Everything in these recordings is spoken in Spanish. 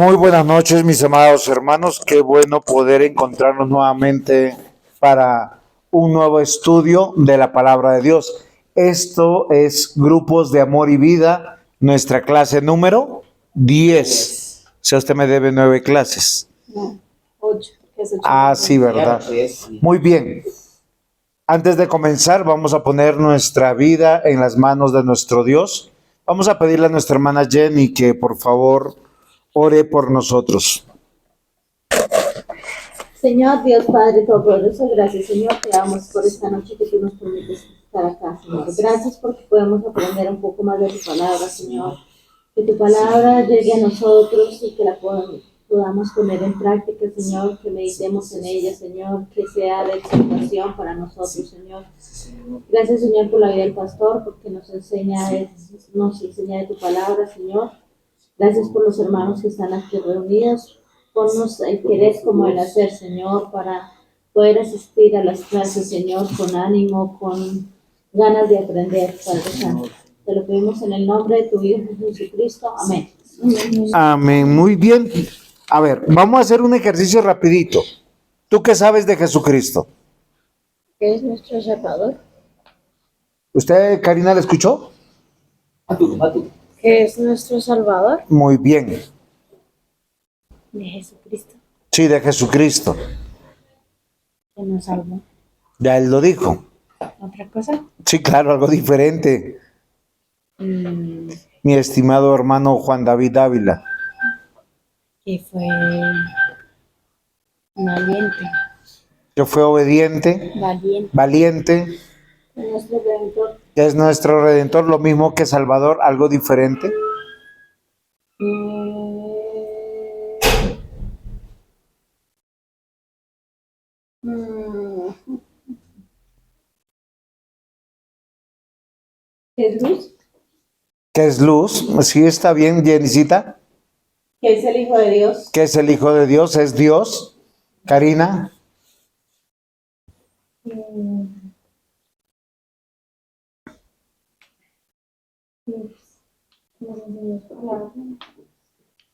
Muy buenas noches, mis amados hermanos. Qué bueno poder encontrarnos nuevamente para un nuevo estudio de la palabra de Dios. Esto es Grupos de Amor y Vida, nuestra clase número 10. O sea, usted me debe 9 clases. No, 8. Ah, sí, ¿verdad? Muy bien. Antes de comenzar, vamos a poner nuestra vida en las manos de nuestro Dios. Vamos a pedirle a nuestra hermana Jenny que por favor ore por nosotros. Señor Dios Padre Todopoderoso, gracias Señor, te damos por esta noche que tú nos permites estar acá, Señor. Gracias porque podemos aprender un poco más de tu palabra, Señor. Que tu palabra llegue a nosotros y que la podamos poner en práctica, Señor, que meditemos en ella, Señor, que sea de exaltación para nosotros, Señor. Gracias, Señor, por la vida del pastor, porque nos enseña de tu palabra, Señor. Gracias por los hermanos que están aquí reunidos. Ponnos el querer como el hacer, Señor, para poder asistir a las clases, Señor, con ánimo, con ganas de aprender, Padre Santo. Te lo pedimos en el nombre de tu Hijo Jesucristo. Amén. Amén. Muy bien. A ver, vamos a hacer un ejercicio rapidito. ¿Tú qué sabes de Jesucristo? Que es nuestro Salvador. ¿Usted, Karina, le escuchó? Que es nuestro Salvador. Muy bien. De Jesucristo. Sí, de Jesucristo. Que nos salvó. Ya él lo dijo. ¿Otra cosa? Sí, claro, algo diferente. Mi estimado hermano Juan David Ávila. Que fue valiente. Que fue obediente, valiente, Nuestro Redentor. que es nuestro Redentor, lo mismo que Salvador, algo diferente. ¿Qué es luz? Que es luz, sí está bien, Jenicita. ¿Qué es el Hijo de Dios? Que es el Hijo de Dios, es Dios. Karina.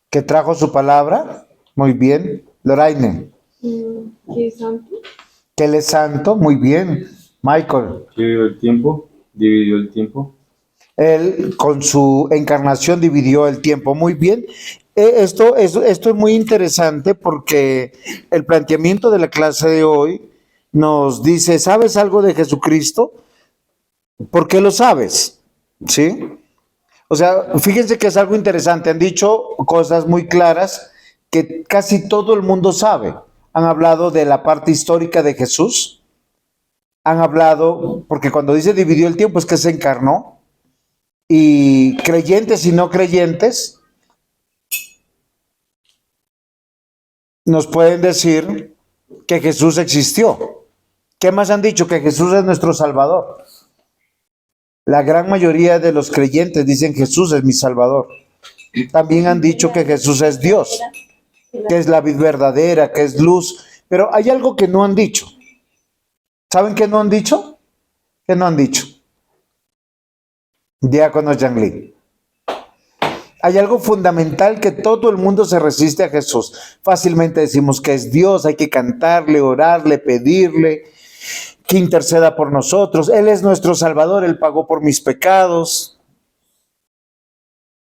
Que trajo su palabra. Muy bien. Loraine. Que es santo. Que él es santo. Muy bien. Michael. Que dividió el tiempo. Él con su encarnación dividió el tiempo. Muy bien. Esto es muy interesante porque el planteamiento de la clase de hoy nos dice, ¿sabes algo de Jesucristo? ¿Por qué lo sabes? ¿Sí? O sea, fíjense que es algo interesante. Han dicho cosas muy claras que casi todo el mundo sabe. Han hablado de la parte histórica de Jesús. Han hablado, porque cuando dice dividió el tiempo es que se encarnó. Y creyentes y no creyentes nos pueden decir que Jesús existió. ¿Qué más han dicho? Que Jesús es nuestro Salvador. La gran mayoría de los creyentes dicen Jesús es mi Salvador. También han dicho que Jesús es Dios, que es la vid verdadera, que es luz. Pero hay algo que no han dicho. ¿Saben qué no han dicho? ¿Qué no han dicho? Diácono Yanglin. Hay algo fundamental que todo el mundo se resiste a Jesús. Fácilmente decimos que es Dios, hay que cantarle, orarle, pedirle que interceda por nosotros. Él es nuestro Salvador, Él pagó por mis pecados.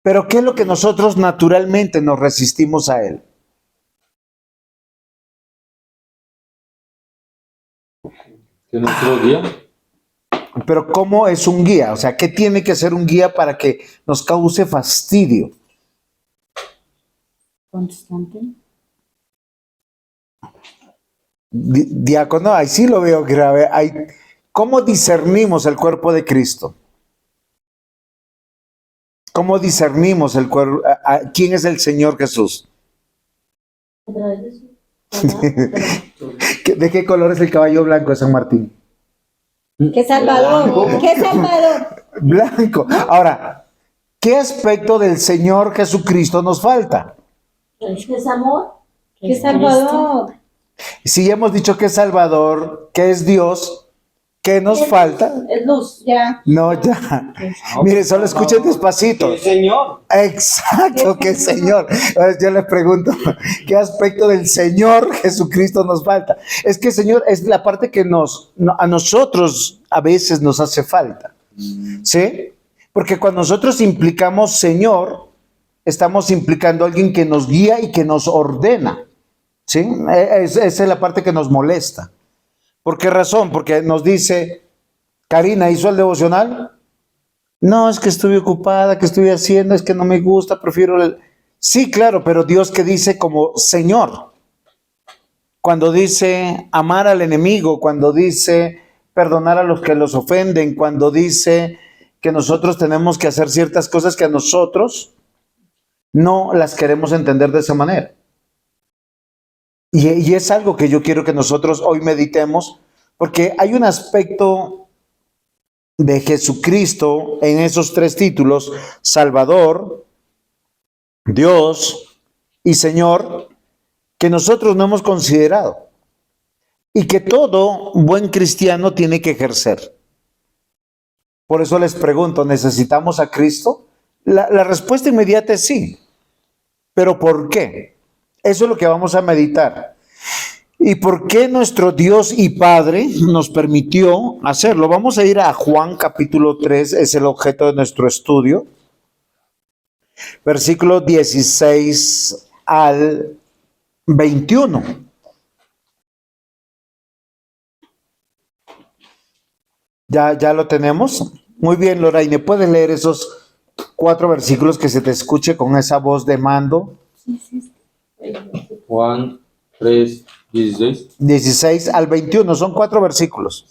Pero ¿qué es lo que nosotros naturalmente nos resistimos a Él? Que es nuestro guía. Pero ¿cómo es un guía? O sea, ¿qué tiene que ser un guía para que nos cause fastidio? Constante. Diácono, ahí sí lo veo grave. ¿Cómo discernimos el cuerpo de Cristo? ¿Cómo discernimos el cuerpo? ¿Quién es el Señor Jesús? A través de su ¿De qué color es el caballo blanco de San Martín? ¿Qué Salvador? ¿Qué Salvador? Blanco. Ahora, ¿qué aspecto del Señor Jesucristo nos falta? ¿Qué es amor? Que ¿Qué es Salvador? Si ya hemos dicho que es Salvador, que es Dios, ¿Qué nos falta? Es luz, ya. No, ya. Mire, solo escuchen despacito. El Señor. Exacto, que Señor. Entonces yo les pregunto, ¿qué aspecto del Señor Jesucristo nos falta? Es que Señor es la parte que a nosotros a veces nos hace falta. ¿Sí? Porque cuando nosotros implicamos Señor, estamos implicando a alguien que nos guía y que nos ordena. ¿Sí? Esa es la parte que nos molesta. ¿Por qué razón? Porque nos dice, Karina, ¿hizo el devocional? No, es que estuve ocupada, que estuve haciendo, es que no me gusta, prefiero el... Sí, claro, pero Dios que dice como Señor. Cuando dice amar al enemigo, cuando dice perdonar a los que los ofenden, cuando dice que nosotros tenemos que hacer ciertas cosas que a nosotros no las queremos entender de esa manera. Y es algo que yo quiero que nosotros hoy meditemos, porque hay un aspecto de Jesucristo en esos tres títulos, Salvador, Dios y Señor, que nosotros no hemos considerado y que todo buen cristiano tiene que ejercer. Por eso les pregunto, ¿necesitamos a Cristo? La respuesta inmediata es sí. ¿Pero por qué? Eso es lo que vamos a meditar. ¿Y por qué nuestro Dios y Padre nos permitió hacerlo? Vamos a ir a Juan capítulo 3, es el objeto de nuestro estudio. Versículos 16 al 21. ¿Ya lo tenemos? Muy bien, Loraine, ¿puedes leer esos 4 versículos que se te escuche con esa voz de mando? Juan 3, 16. 16 al 21, son 4 versículos.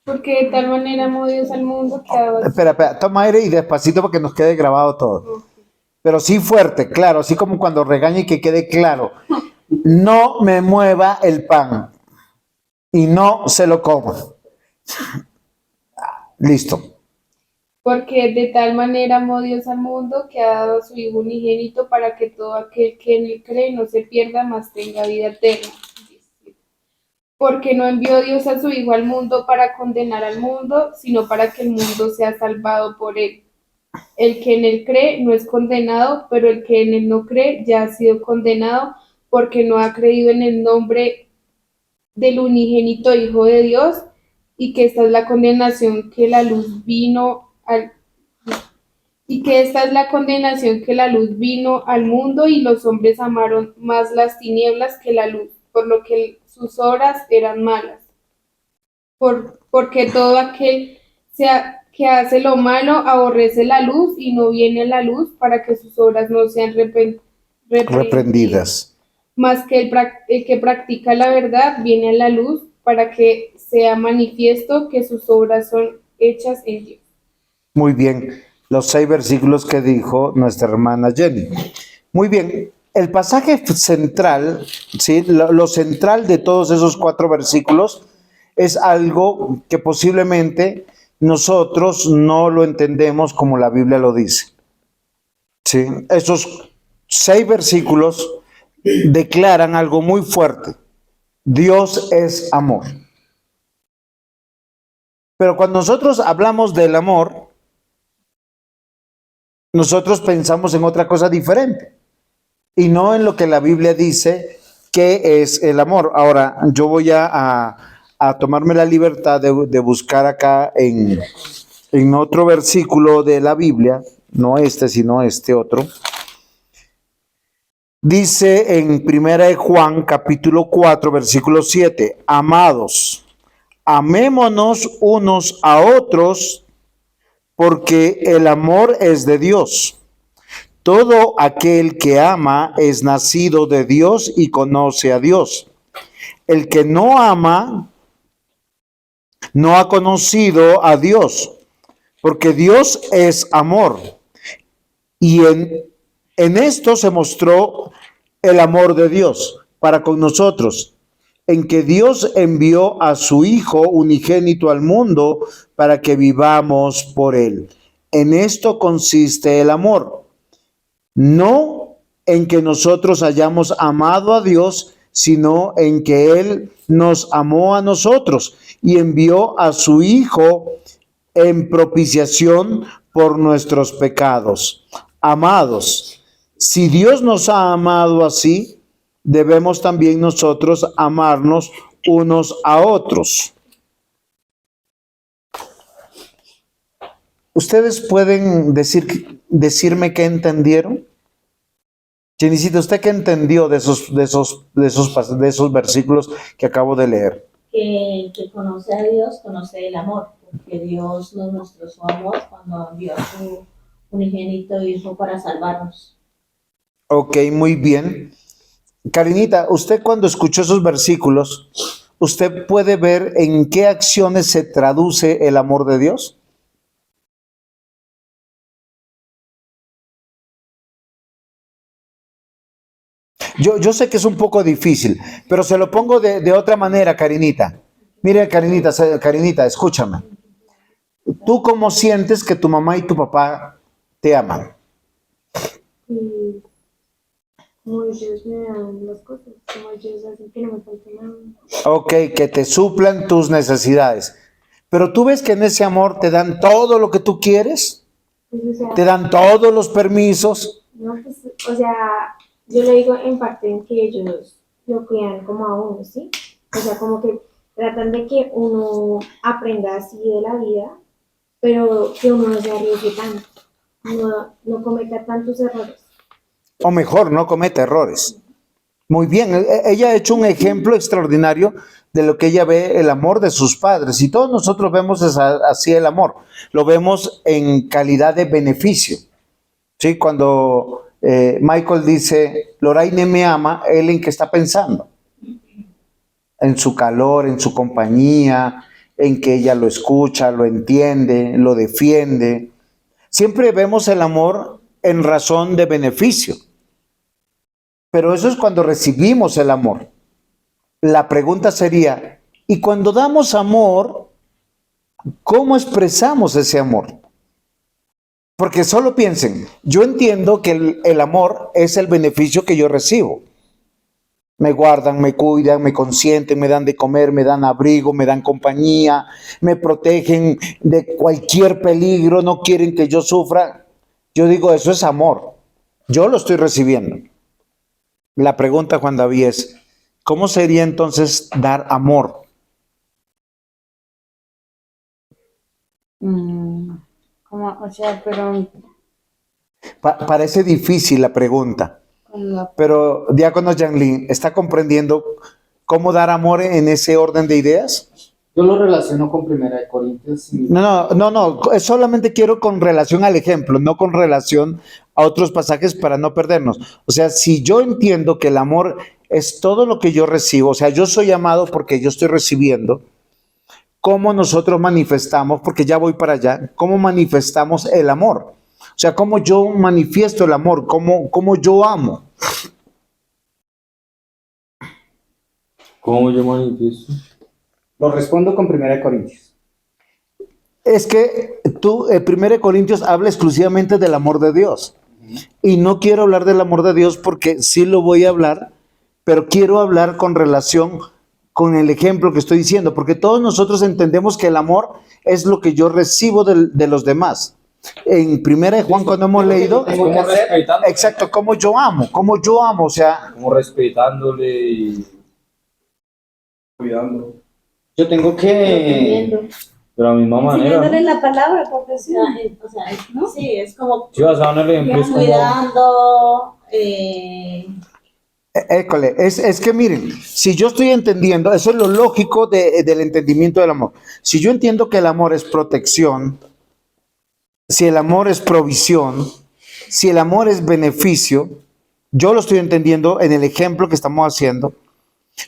Porque de tal manera amó Dios al mundo que ha dado... Espera, toma aire y despacito para que nos quede grabado todo. Pero sí fuerte, claro, así como cuando regañe y que quede claro. No me mueva el pan y no se lo coma. Listo. Porque de tal manera amó Dios al mundo que ha dado a su Hijo unigénito para que todo aquel que en él cree no se pierda, mas tenga vida eterna. Porque no envió Dios a su Hijo al mundo para condenar al mundo, sino para que el mundo sea salvado por él. El que en él cree no es condenado, pero el que en él no cree ya ha sido condenado porque no ha creído en el nombre del unigénito Hijo de Dios, y que esta es la condenación que la luz vino al mundo, y los hombres amaron más las tinieblas que la luz, por lo que sus obras eran malas. Porque todo aquel que hace lo malo aborrece la luz y no viene a la luz para que sus obras no sean Reprendidas. Más que el que practica la verdad viene a la luz para que sea manifiesto que sus obras son hechas en Dios. Muy bien, los 6 versículos que dijo nuestra hermana Jenny. Muy bien, el pasaje central, ¿sí? Lo central de todos esos 4 versículos es algo que posiblemente nosotros no lo entendemos como la Biblia lo dice. ¿Sí? Esos 6 versículos declaran algo muy fuerte. Dios es amor. Pero cuando nosotros hablamos del amor, nosotros pensamos en otra cosa diferente y no en lo que la Biblia dice que es el amor. Ahora, yo voy a tomarme la libertad de buscar acá en otro versículo de la Biblia, no este, sino este otro. Dice en 1 Juan capítulo 4, versículo 7, amados, amémonos unos a otros, porque el amor es de Dios. Todo aquel que ama es nacido de Dios y conoce a Dios. El que no ama no ha conocido a Dios, porque Dios es amor. Y en esto se mostró el amor de Dios para con nosotros, en que Dios envió a su Hijo unigénito al mundo para que vivamos por él. En esto consiste el amor, no en que nosotros hayamos amado a Dios, sino en que Él nos amó a nosotros y envió a su Hijo en propiciación por nuestros pecados. Amados, si Dios nos ha amado así, debemos también nosotros amarnos unos a otros. ¿Ustedes pueden decirme qué entendieron? Jenicita, ¿usted qué entendió de esos versículos que acabo de leer? Que el que conoce a Dios conoce el amor, porque Dios nos mostró su amor cuando envió a su unigénito Hijo para salvarnos. Ok, muy bien. Karinita, usted cuando escuchó esos versículos, ¿usted puede ver en qué acciones se traduce el amor de Dios? Yo sé que es un poco difícil, pero se lo pongo de otra manera, Karinita. Mire, Karinita, escúchame. ¿Tú cómo sientes que tu mamá y tu papá te aman? Y como ellos me dan las cosas, como ellos hacen que no me falte nada. Ok, que te suplan tus necesidades. Pero tú ves que en ese amor te dan todo lo que tú quieres, Pues, o sea, te dan todos los permisos. no, pues, o sea, yo le digo en parte en que ellos lo cuidan como a uno, ¿sí? O sea, como que tratan de que uno aprenda así de la vida, pero que uno no se arriesgue tanto, no cometa tantos errores. O mejor, no comete errores. Muy bien, ella ha hecho un ejemplo extraordinario de lo que ella ve el amor de sus padres. Y todos nosotros vemos así el amor. Lo vemos en calidad de beneficio. ¿Sí? Cuando Michael dice, Loraine me ama, ¿él en qué está pensando? En su calor, en su compañía, en que ella lo escucha, lo entiende, lo defiende. Siempre vemos el amor en razón de beneficio. Pero eso es cuando recibimos el amor. La pregunta sería, ¿y cuando damos amor, cómo expresamos ese amor? Porque solo piensen, yo entiendo que el amor es el beneficio que yo recibo. Me guardan, me cuidan, me consienten, me dan de comer, me dan abrigo, me dan compañía, me protegen de cualquier peligro, no quieren que yo sufra. Yo digo, eso es amor. Yo lo estoy recibiendo. La pregunta, Juan David, es, ¿cómo sería entonces dar amor? O sea, pero Parece difícil la pregunta, pero diácono Yanlin, ¿está comprendiendo cómo dar amor en ese orden de ideas? Yo lo relaciono con Primera de Corintios. No, solamente quiero con relación al ejemplo, no con relación a otros pasajes para no perdernos. O sea, si yo entiendo que el amor es todo lo que yo recibo, o sea, yo soy amado porque yo estoy recibiendo, ¿cómo nosotros manifestamos, porque ya voy para allá, cómo manifestamos el amor? O sea, ¿cómo yo manifiesto el amor? ¿Cómo yo amo? ¿Cómo yo manifiesto? Lo respondo con Primera de Corintios. Es que tú, 1 Corintios habla exclusivamente del amor de Dios. Y no quiero hablar del amor de Dios porque sí lo voy a hablar, pero quiero hablar con relación con el ejemplo que estoy diciendo, porque todos nosotros entendemos que el amor es lo que yo recibo de los demás. En 1 Juan, cuando hemos leído, Tengo que hacer. Respetándole. exacto, como yo amo, o sea, Como respetándole y Cuidando. Yo tengo que. Entendiendo. de la misma manera. enseñándole la palabra, porque O sí. sea, ¿no? Sí, es como Si vas a dar el ejemplo, es como cuidando, école, es que miren, si yo estoy entendiendo, eso es lo lógico del entendimiento del amor. Si yo entiendo que el amor es protección, si el amor es provisión, si el amor es beneficio, yo lo estoy entendiendo en el ejemplo que estamos haciendo.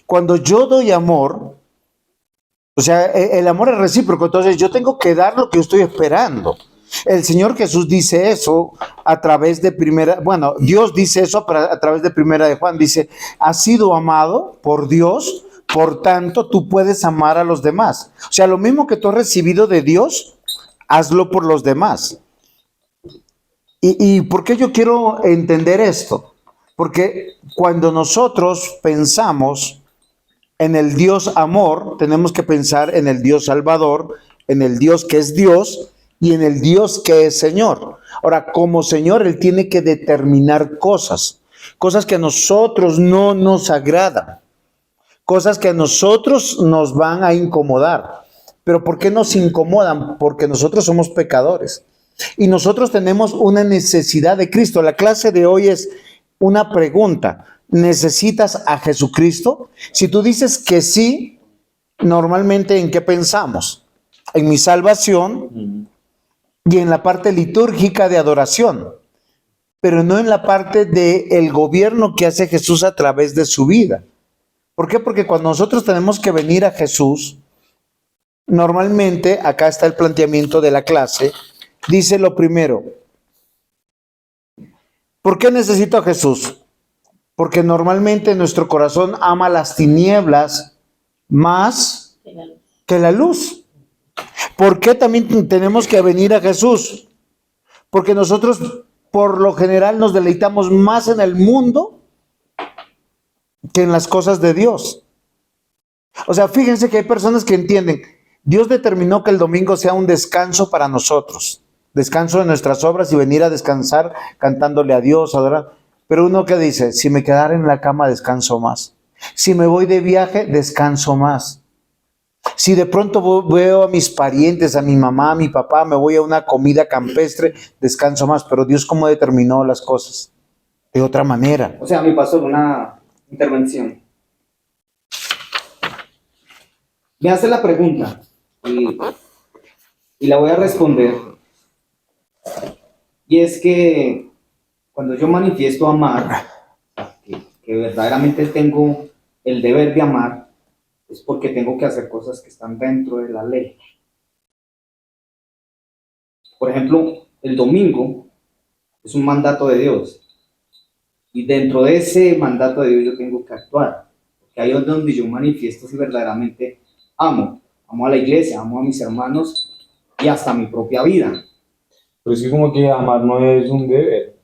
Cuando yo doy amor, o sea, el amor es recíproco, entonces yo tengo que dar lo que yo estoy esperando. El Señor Jesús dice eso a través de Dios dice eso a través de Primera de Juan, dice, has sido amado por Dios, por tanto tú puedes amar a los demás. O sea, lo mismo que tú has recibido de Dios, hazlo por los demás. ¿Y por qué yo quiero entender esto? Porque cuando nosotros pensamos en el Dios amor, tenemos que pensar en el Dios salvador, en el Dios que es Dios y en el Dios que es Señor. Ahora, como Señor, Él tiene que determinar cosas que a nosotros no nos agradan, cosas que a nosotros nos van a incomodar. ¿Pero por qué nos incomodan? Porque nosotros somos pecadores y nosotros tenemos una necesidad de Cristo. La clase de hoy es una pregunta. ¿Necesitas a Jesucristo? Si tú dices que sí, normalmente ¿en qué pensamos? En mi salvación y en la parte litúrgica de adoración, pero no en la parte del gobierno que hace Jesús a través de su vida. ¿Por qué? Porque cuando nosotros tenemos que venir a Jesús, normalmente, acá está el planteamiento de la clase, dice lo primero: ¿por qué necesito a Jesús? Porque normalmente nuestro corazón ama las tinieblas más que la luz. ¿Por qué también tenemos que venir a Jesús? Porque nosotros por lo general nos deleitamos más en el mundo que en las cosas de Dios. O sea, fíjense que hay personas que entienden, Dios determinó que el domingo sea un descanso para nosotros, descanso de nuestras obras y venir a descansar cantándole a Dios, adorar. Pero uno que dice, si me quedara en la cama, descanso más. Si me voy de viaje, descanso más. Si de pronto veo a mis parientes, a mi mamá, a mi papá, me voy a una comida campestre, descanso más. Pero Dios, ¿cómo determinó las cosas? De otra manera. O sea, mi pastor, una intervención. Me hace la pregunta y la voy a responder. Y es que cuando yo manifiesto amar, que verdaderamente tengo el deber de amar, es porque tengo que hacer cosas que están dentro de la ley. Por ejemplo, el domingo es un mandato de Dios. Y dentro de ese mandato de Dios yo tengo que actuar. Porque ahí es donde yo manifiesto si verdaderamente amo. Amo a la iglesia, amo a mis hermanos y hasta mi propia vida. Pero es que como que amar no es un deber.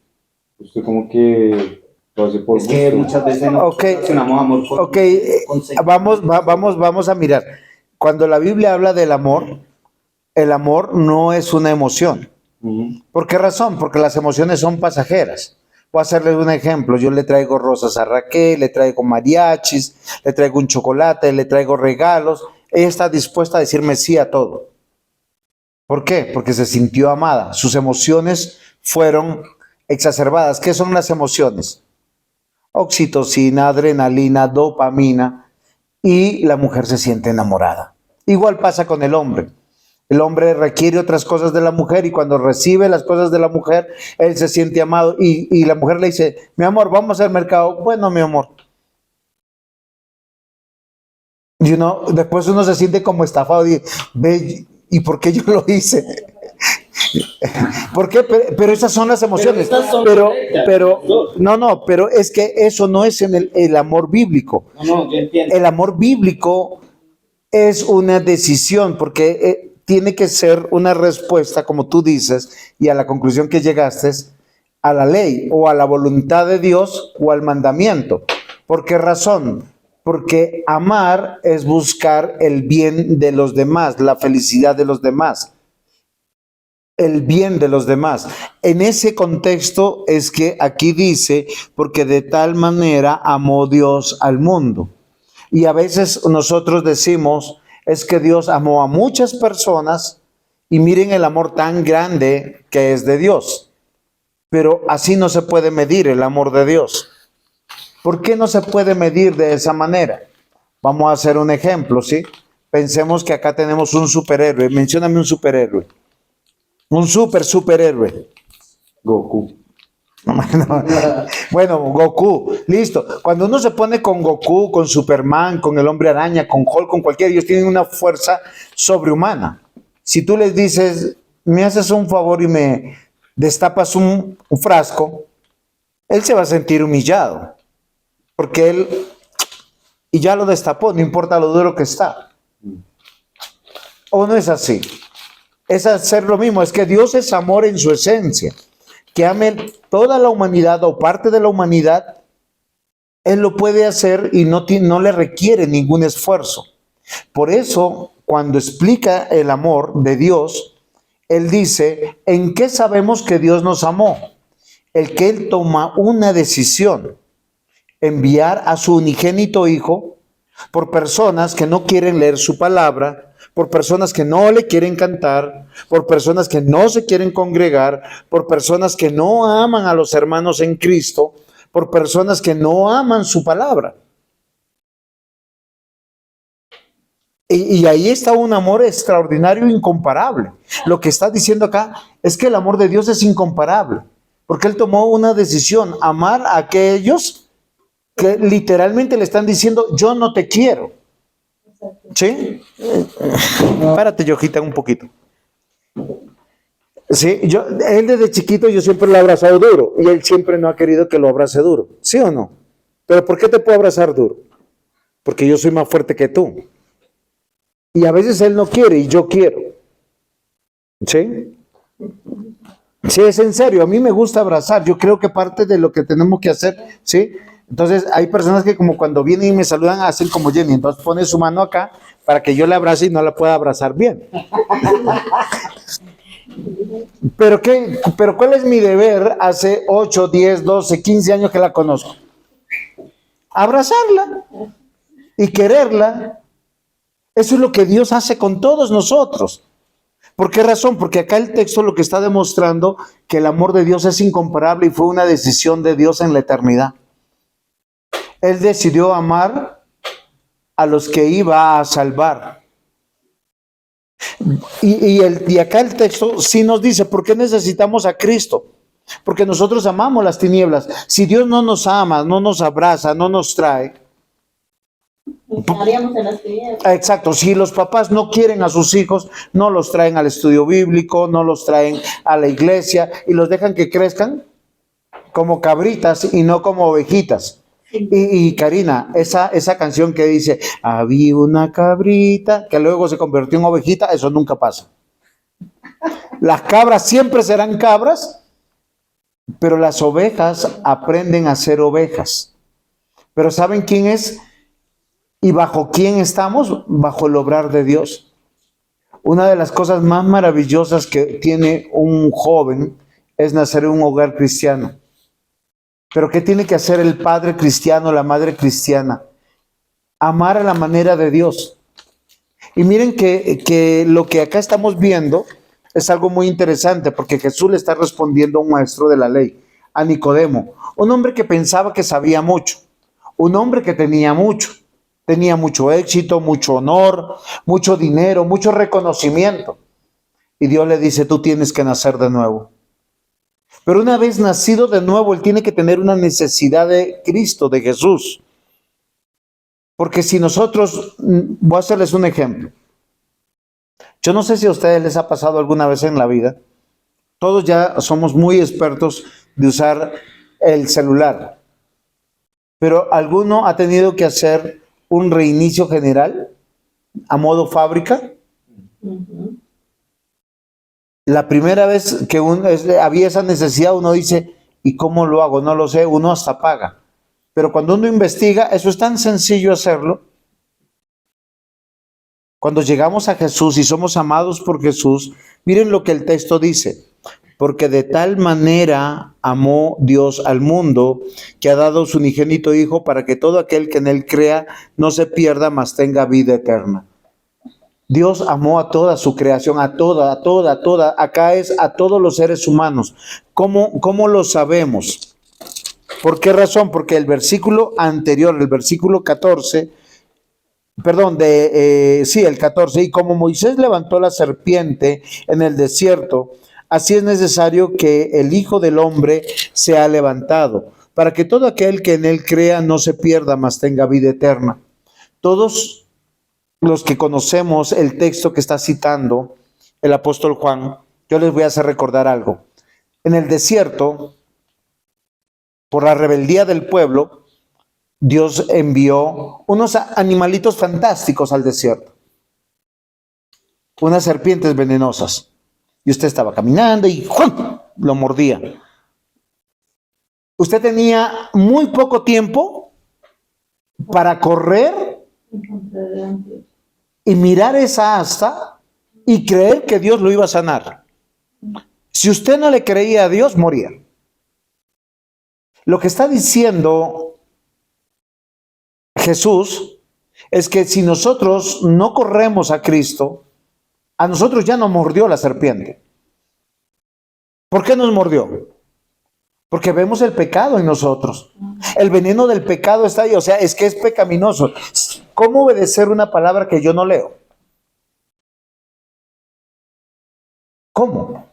Usted como que lo hace por Es que gusto. muchas veces no relacionamos amor por Vamos a mirar. Cuando la Biblia habla del amor, el amor no es una emoción. ¿Por qué razón? Porque las emociones son pasajeras. Voy a hacerle un ejemplo. Yo le traigo rosas a Raquel, le traigo mariachis, le traigo un chocolate, le traigo regalos. Ella está dispuesta a decirme sí a todo. ¿Por qué? Porque se sintió amada. Sus emociones fueron exacerbadas. ¿Qué son las emociones? Oxitocina, adrenalina, dopamina, y la mujer se siente enamorada. Igual pasa con el hombre. El hombre requiere otras cosas de la mujer y cuando recibe las cosas de la mujer, él se siente amado y la mujer le dice, mi amor, vamos al mercado. Bueno, mi amor. Y después uno se siente como estafado y ve, ¿y por qué yo lo hice? ¿Por qué? Pero esas son las emociones. Pero es que eso no es en el amor bíblico. No, yo entiendo. El amor bíblico es una decisión porque tiene que ser una respuesta, como tú dices, y a la conclusión que llegaste, a la ley o a la voluntad de Dios o al mandamiento. ¿Por qué razón? Porque amar es buscar el bien de los demás, la felicidad de los demás, el bien de los demás. En ese contexto es que aquí dice, porque de tal manera amó Dios al mundo. Y a veces nosotros decimos, es que Dios amó a muchas personas y miren el amor tan grande que es de Dios. Pero así no se puede medir el amor de Dios. ¿Por qué no se puede medir de esa manera? Vamos a hacer un ejemplo, ¿sí? Pensemos que acá tenemos un superhéroe. Mencióname un superhéroe. Un superhéroe. Goku. Bueno, Goku, listo. Cuando uno se pone con Goku, con Superman, con el Hombre Araña, con Hulk, con cualquiera, ellos tienen una fuerza sobrehumana. Si tú les dices, me haces un favor y me destapas un frasco, él se va a sentir humillado. Porque él, y ya lo destapó, no importa lo duro que está. ¿O no es así? Es hacer lo mismo, es que Dios es amor en su esencia. Que ame toda la humanidad o parte de la humanidad Él lo puede hacer y no le requiere ningún esfuerzo. Por eso, cuando explica el amor de Dios, Él dice, ¿en qué sabemos que Dios nos amó? El que Él toma una decisión, enviar a su unigénito Hijo por personas que no quieren leer su palabra, por personas que no le quieren cantar, por personas que no se quieren congregar, por personas que no aman a los hermanos en Cristo, por personas que no aman su palabra. Y ahí está un amor extraordinario, incomparable. Lo que está diciendo acá es que el amor de Dios es incomparable, porque Él tomó una decisión, amar a aquellos que literalmente le están diciendo, yo no te quiero. ¿Sí? Párate, Yojita, un poquito. Sí, él desde chiquito yo siempre lo he abrazado duro y él siempre no ha querido que lo abrace duro, ¿sí o no? Pero ¿por qué te puedo abrazar duro? Porque yo soy más fuerte que tú. Y a veces él no quiere y yo quiero. ¿Sí? Sí, es en serio, a mí me gusta abrazar, yo creo que parte de lo que tenemos que hacer, ¿sí? Entonces hay personas que como cuando vienen y me saludan hacen como Jenny, entonces pone su mano acá para que yo la abrace y no la pueda abrazar bien. Pero ¿cuál es mi deber hace 8, 10, 12, 15 años que la conozco? Abrazarla y quererla. Eso es lo que Dios hace con todos nosotros. ¿Por qué razón? Porque acá el texto lo que está demostrando que el amor de Dios es incomparable y fue una decisión de Dios en la eternidad. Él decidió amar a los que iba a salvar. Y acá el texto sí nos dice, ¿por qué necesitamos a Cristo? Porque nosotros amamos las tinieblas. Si Dios no nos ama, no nos abraza, no nos trae. Estaríamos en las tinieblas. Exacto, si los papás no quieren a sus hijos, no los traen al estudio bíblico, no los traen a la iglesia y los dejan que crezcan como cabritas y no como ovejitas. Y Karina, esa canción que dice, había una cabrita que luego se convirtió en ovejita, eso nunca pasa. Las cabras siempre serán cabras, pero las ovejas aprenden a ser ovejas. Pero ¿saben quién es y bajo quién estamos? Bajo el obrar de Dios. Una de las cosas más maravillosas que tiene un joven es nacer en un hogar cristiano. Pero ¿qué tiene que hacer el padre cristiano, la madre cristiana? Amar a la manera de Dios. Y miren que lo que acá estamos viendo es algo muy interesante, porque Jesús le está respondiendo a un maestro de la ley, a Nicodemo, un hombre que pensaba que sabía mucho, un hombre que tenía mucho éxito, mucho honor, mucho dinero, mucho reconocimiento. Y Dios le dice, tú tienes que nacer de nuevo. Pero una vez nacido de nuevo, él tiene que tener una necesidad de Cristo, de Jesús. Porque si nosotros, voy a hacerles un ejemplo. Yo no sé si a ustedes les ha pasado alguna vez en la vida. Todos ya somos muy expertos de usar el celular. Pero ¿alguno ha tenido que hacer un reinicio general a modo fábrica? Uh-huh. La primera vez que había esa necesidad, uno dice, ¿y cómo lo hago? No lo sé, uno hasta paga. Pero cuando uno investiga, eso es tan sencillo hacerlo. Cuando llegamos a Jesús y somos amados por Jesús, miren lo que el texto dice. Porque de tal manera amó Dios al mundo, que ha dado su unigénito Hijo para que todo aquel que en él crea no se pierda, mas tenga vida eterna. Dios amó a toda su creación, a toda. Acá es a todos los seres humanos. ¿Cómo lo sabemos? ¿Por qué razón? Porque el versículo anterior, el versículo 14, el 14, y como Moisés levantó la serpiente en el desierto, así es necesario que el Hijo del Hombre sea levantado, para que todo aquel que en él crea no se pierda, mas tenga vida eterna. Todos los que conocemos el texto que está citando el apóstol Juan, yo les voy a hacer recordar algo. En el desierto, por la rebeldía del pueblo, Dios envió unos animalitos fantásticos al desierto. Unas serpientes venenosas. Y usted estaba caminando y ¡jum!, lo mordía. Usted tenía muy poco tiempo para correr y mirar esa asta y creer que Dios lo iba a sanar. Si usted no le creía a Dios, moría. Lo que está diciendo Jesús es que si nosotros no corremos a Cristo, a nosotros ya nos mordió la serpiente. ¿Por qué nos mordió? Porque vemos el pecado en nosotros. El veneno del pecado está ahí, o sea, es que es pecaminoso. ¿Cómo obedecer una palabra que yo no leo? ¿Cómo?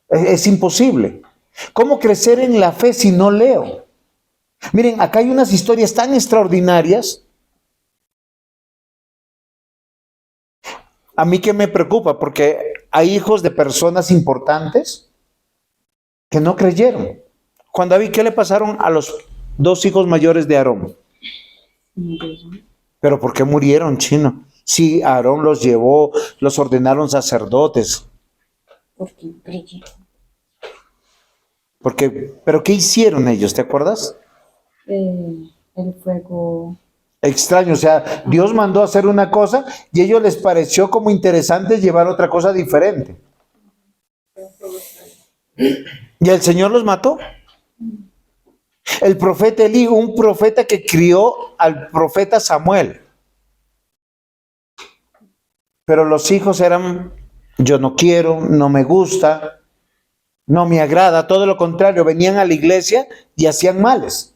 Es imposible. ¿Cómo crecer en la fe si no leo? Miren, acá hay unas historias tan extraordinarias. A mí que me preocupa, porque hay hijos de personas importantes que no creyeron. Juan David, ¿qué le pasaron a los dos hijos mayores de Aarón? ¿Pero por qué murieron, chino? Sí, Aarón los llevó, los ordenaron sacerdotes. Porque brille. ¿Pero qué hicieron ellos? ¿Te acuerdas? El fuego. Extraño, o sea, Dios mandó a hacer una cosa y a ellos les pareció como interesante llevar otra cosa diferente. ¿Y el Señor los mató? El profeta Elí, un profeta que crió al profeta Samuel. Pero los hijos eran, yo no quiero, no me gusta, no me agrada, todo lo contrario, venían a la iglesia y hacían males.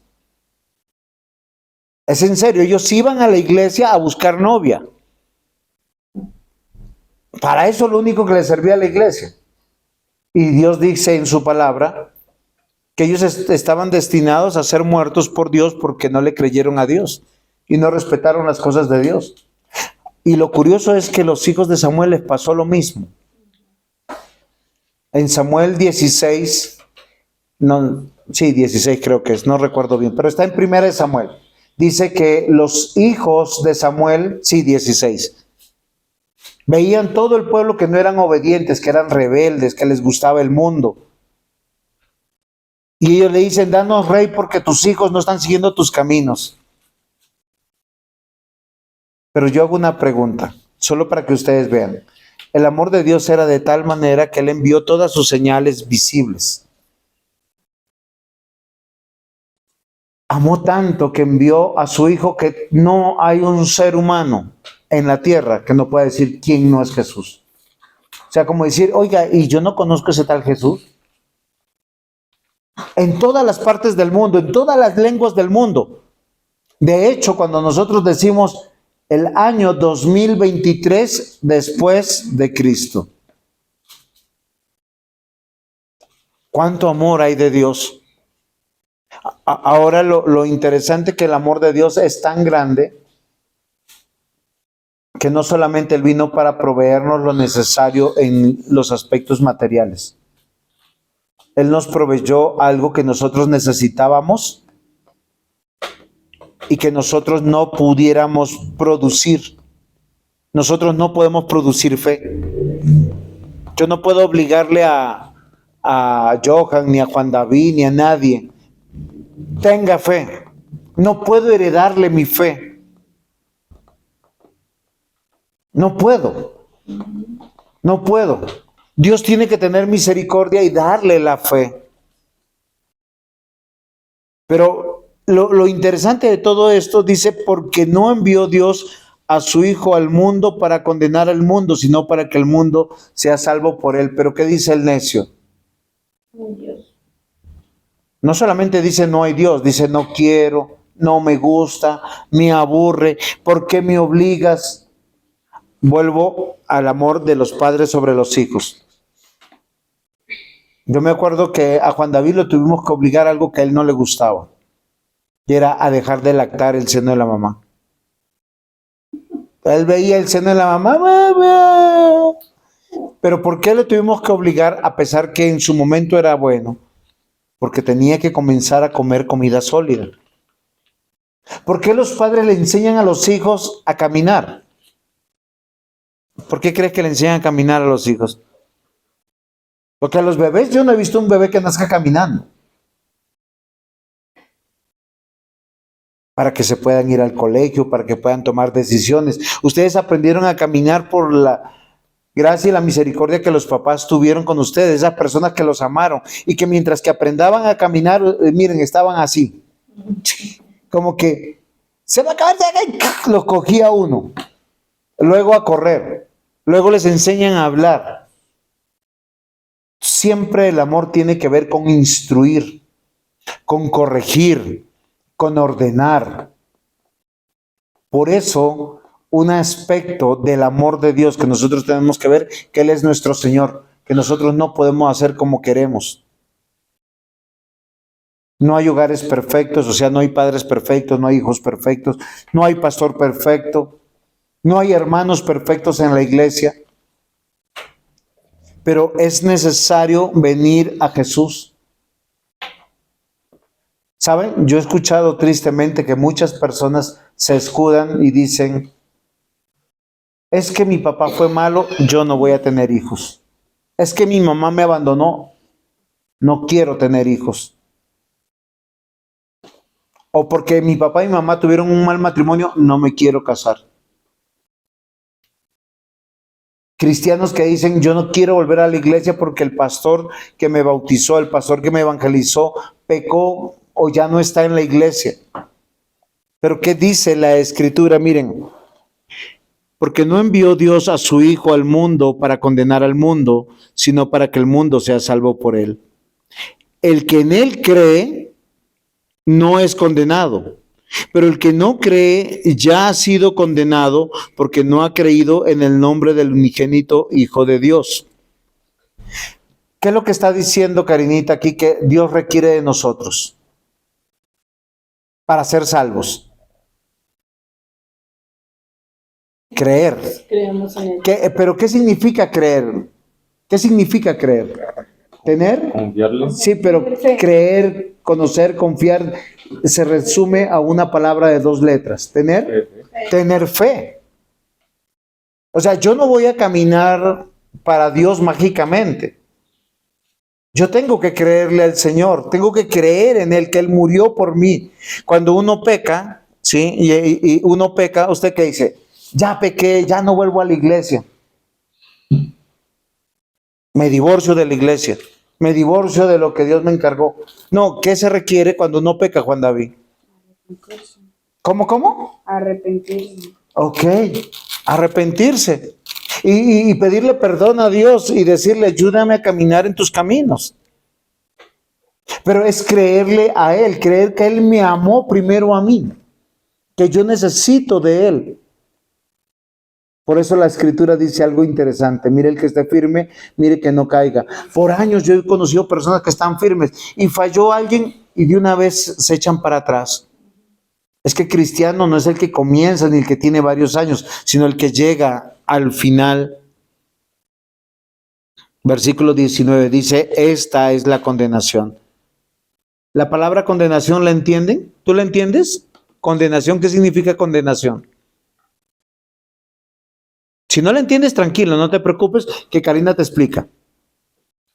Es en serio, ellos iban a la iglesia a buscar novia. Para eso lo único que les servía a la iglesia. Y Dios dice en su palabra que ellos estaban destinados a ser muertos por Dios porque no le creyeron a Dios y no respetaron las cosas de Dios. Y lo curioso es que los hijos de Samuel les pasó lo mismo. En Samuel 16, no, sí, 16 creo que es, no recuerdo bien, pero está en 1 Samuel. Dice que los hijos de Samuel, sí, 16, veían todo el pueblo que no eran obedientes, que eran rebeldes, que les gustaba el mundo. Y ellos le dicen, danos rey porque tus hijos no están siguiendo tus caminos. Pero yo hago una pregunta, solo para que ustedes vean. El amor de Dios era de tal manera que Él envió todas sus señales visibles. Amó tanto que envió a su Hijo que no hay un ser humano en la tierra que no pueda decir quién no es Jesús. O sea, como decir, oiga, ¿y yo no conozco ese tal Jesús? En todas las partes del mundo, en todas las lenguas del mundo. De hecho, cuando nosotros decimos el año 2023 después de Cristo, ¿cuánto amor hay de Dios? Ahora lo interesante es que el amor de Dios es tan grande que no solamente Él vino para proveernos lo necesario en los aspectos materiales. Él nos proveyó algo que nosotros necesitábamos y que nosotros no pudiéramos producir. Nosotros no podemos producir fe. Yo no puedo obligarle a Johan, ni a Juan David, ni a nadie. Tenga fe. No puedo heredarle mi fe. No puedo. No puedo. Dios tiene que tener misericordia y darle la fe. Pero lo interesante de todo esto dice, porque no envió Dios a su Hijo al mundo para condenar al mundo, sino para que el mundo sea salvo por él. Pero ¿qué dice el necio? Dios. No solamente dice no hay Dios, dice no quiero, no me gusta, me aburre, ¿por qué me obligas? Vuelvo al amor de los padres sobre los hijos. Yo me acuerdo que a Juan David lo tuvimos que obligar a algo que a él no le gustaba, y era a dejar de lactar el seno de la mamá. Él veía el seno de la mamá, mamá. Pero ¿por qué lo tuvimos que obligar a pesar que en su momento era bueno? Porque tenía que comenzar a comer comida sólida. ¿Por qué los padres le enseñan a los hijos a caminar? ¿Por qué crees que le enseñan a caminar a los hijos? Porque a los bebés, yo no he visto un bebé que nazca caminando. para que se puedan ir al colegio, para que puedan tomar decisiones. Ustedes aprendieron a caminar por la gracia y la misericordia que los papás tuvieron con ustedes, esas personas que los amaron y que mientras que aprendaban a caminar, miren, estaban así, como que se va a acabar, los cogía uno, luego a correr, luego les enseñan a hablar. Siempre el amor tiene que ver con instruir, con corregir, con ordenar. Por eso, un aspecto del amor de Dios que nosotros tenemos que ver, que Él es nuestro Señor, que nosotros no podemos hacer como queremos. No hay hogares perfectos, o sea, no hay padres perfectos, no hay hijos perfectos, no hay pastor perfecto, no hay hermanos perfectos en la iglesia. Pero es necesario venir a Jesús. ¿Saben? Yo he escuchado tristemente que muchas personas se escudan y dicen, es que mi papá fue malo, yo no voy a tener hijos. Es que mi mamá me abandonó, no quiero tener hijos. O porque mi papá y mamá tuvieron un mal matrimonio, no me quiero casar. Cristianos que dicen, yo no quiero volver a la iglesia porque el pastor que me bautizó, el pastor que me evangelizó, pecó o ya no está en la iglesia. Pero ¿qué dice la Escritura? Miren, porque no envió Dios a su Hijo al mundo para condenar al mundo, sino para que el mundo sea salvo por él. El que en él cree no es condenado, pero el que no cree ya ha sido condenado porque no ha creído en el nombre del unigénito Hijo de Dios. ¿Qué es lo que está diciendo Karinita aquí que Dios requiere de nosotros para ser salvos? Creer. Creemos en Él. ¿Pero qué significa creer? ¿Qué significa creer? ¿Tener? Confiarle. Sí, pero creer, conocer, confiar, se resume a una palabra de 2 letras. ¿Tener? Tener fe. O sea, yo no voy a caminar para Dios mágicamente. Yo tengo que creerle al Señor, tengo que creer en Él, que Él murió por mí. Cuando uno peca, ¿sí? Y uno peca, ¿usted qué dice? Ya pequé, ya no vuelvo a la iglesia. Me divorcio de la iglesia. Me divorcio de lo que Dios me encargó. No, ¿qué se requiere cuando uno peca, Juan David? ¿Cómo? Arrepentirse. Ok, arrepentirse. Y pedirle perdón a Dios y decirle, ayúdame a caminar en tus caminos. Pero es creerle a Él, creer que Él me amó primero a mí, que yo necesito de Él. Por eso la Escritura dice algo interesante. Mire el que esté firme, mire que no caiga. Por años yo he conocido personas que están firmes y falló alguien y de una vez se echan para atrás. Es que cristiano no es el que comienza ni el que tiene varios años, sino el que llega al final. Versículo 19 dice, esta es la condenación. ¿La palabra condenación la entienden? ¿Tú la entiendes? Condenación, ¿qué significa condenación? Si no la entiendes, tranquilo, no te preocupes, que Karina te explica.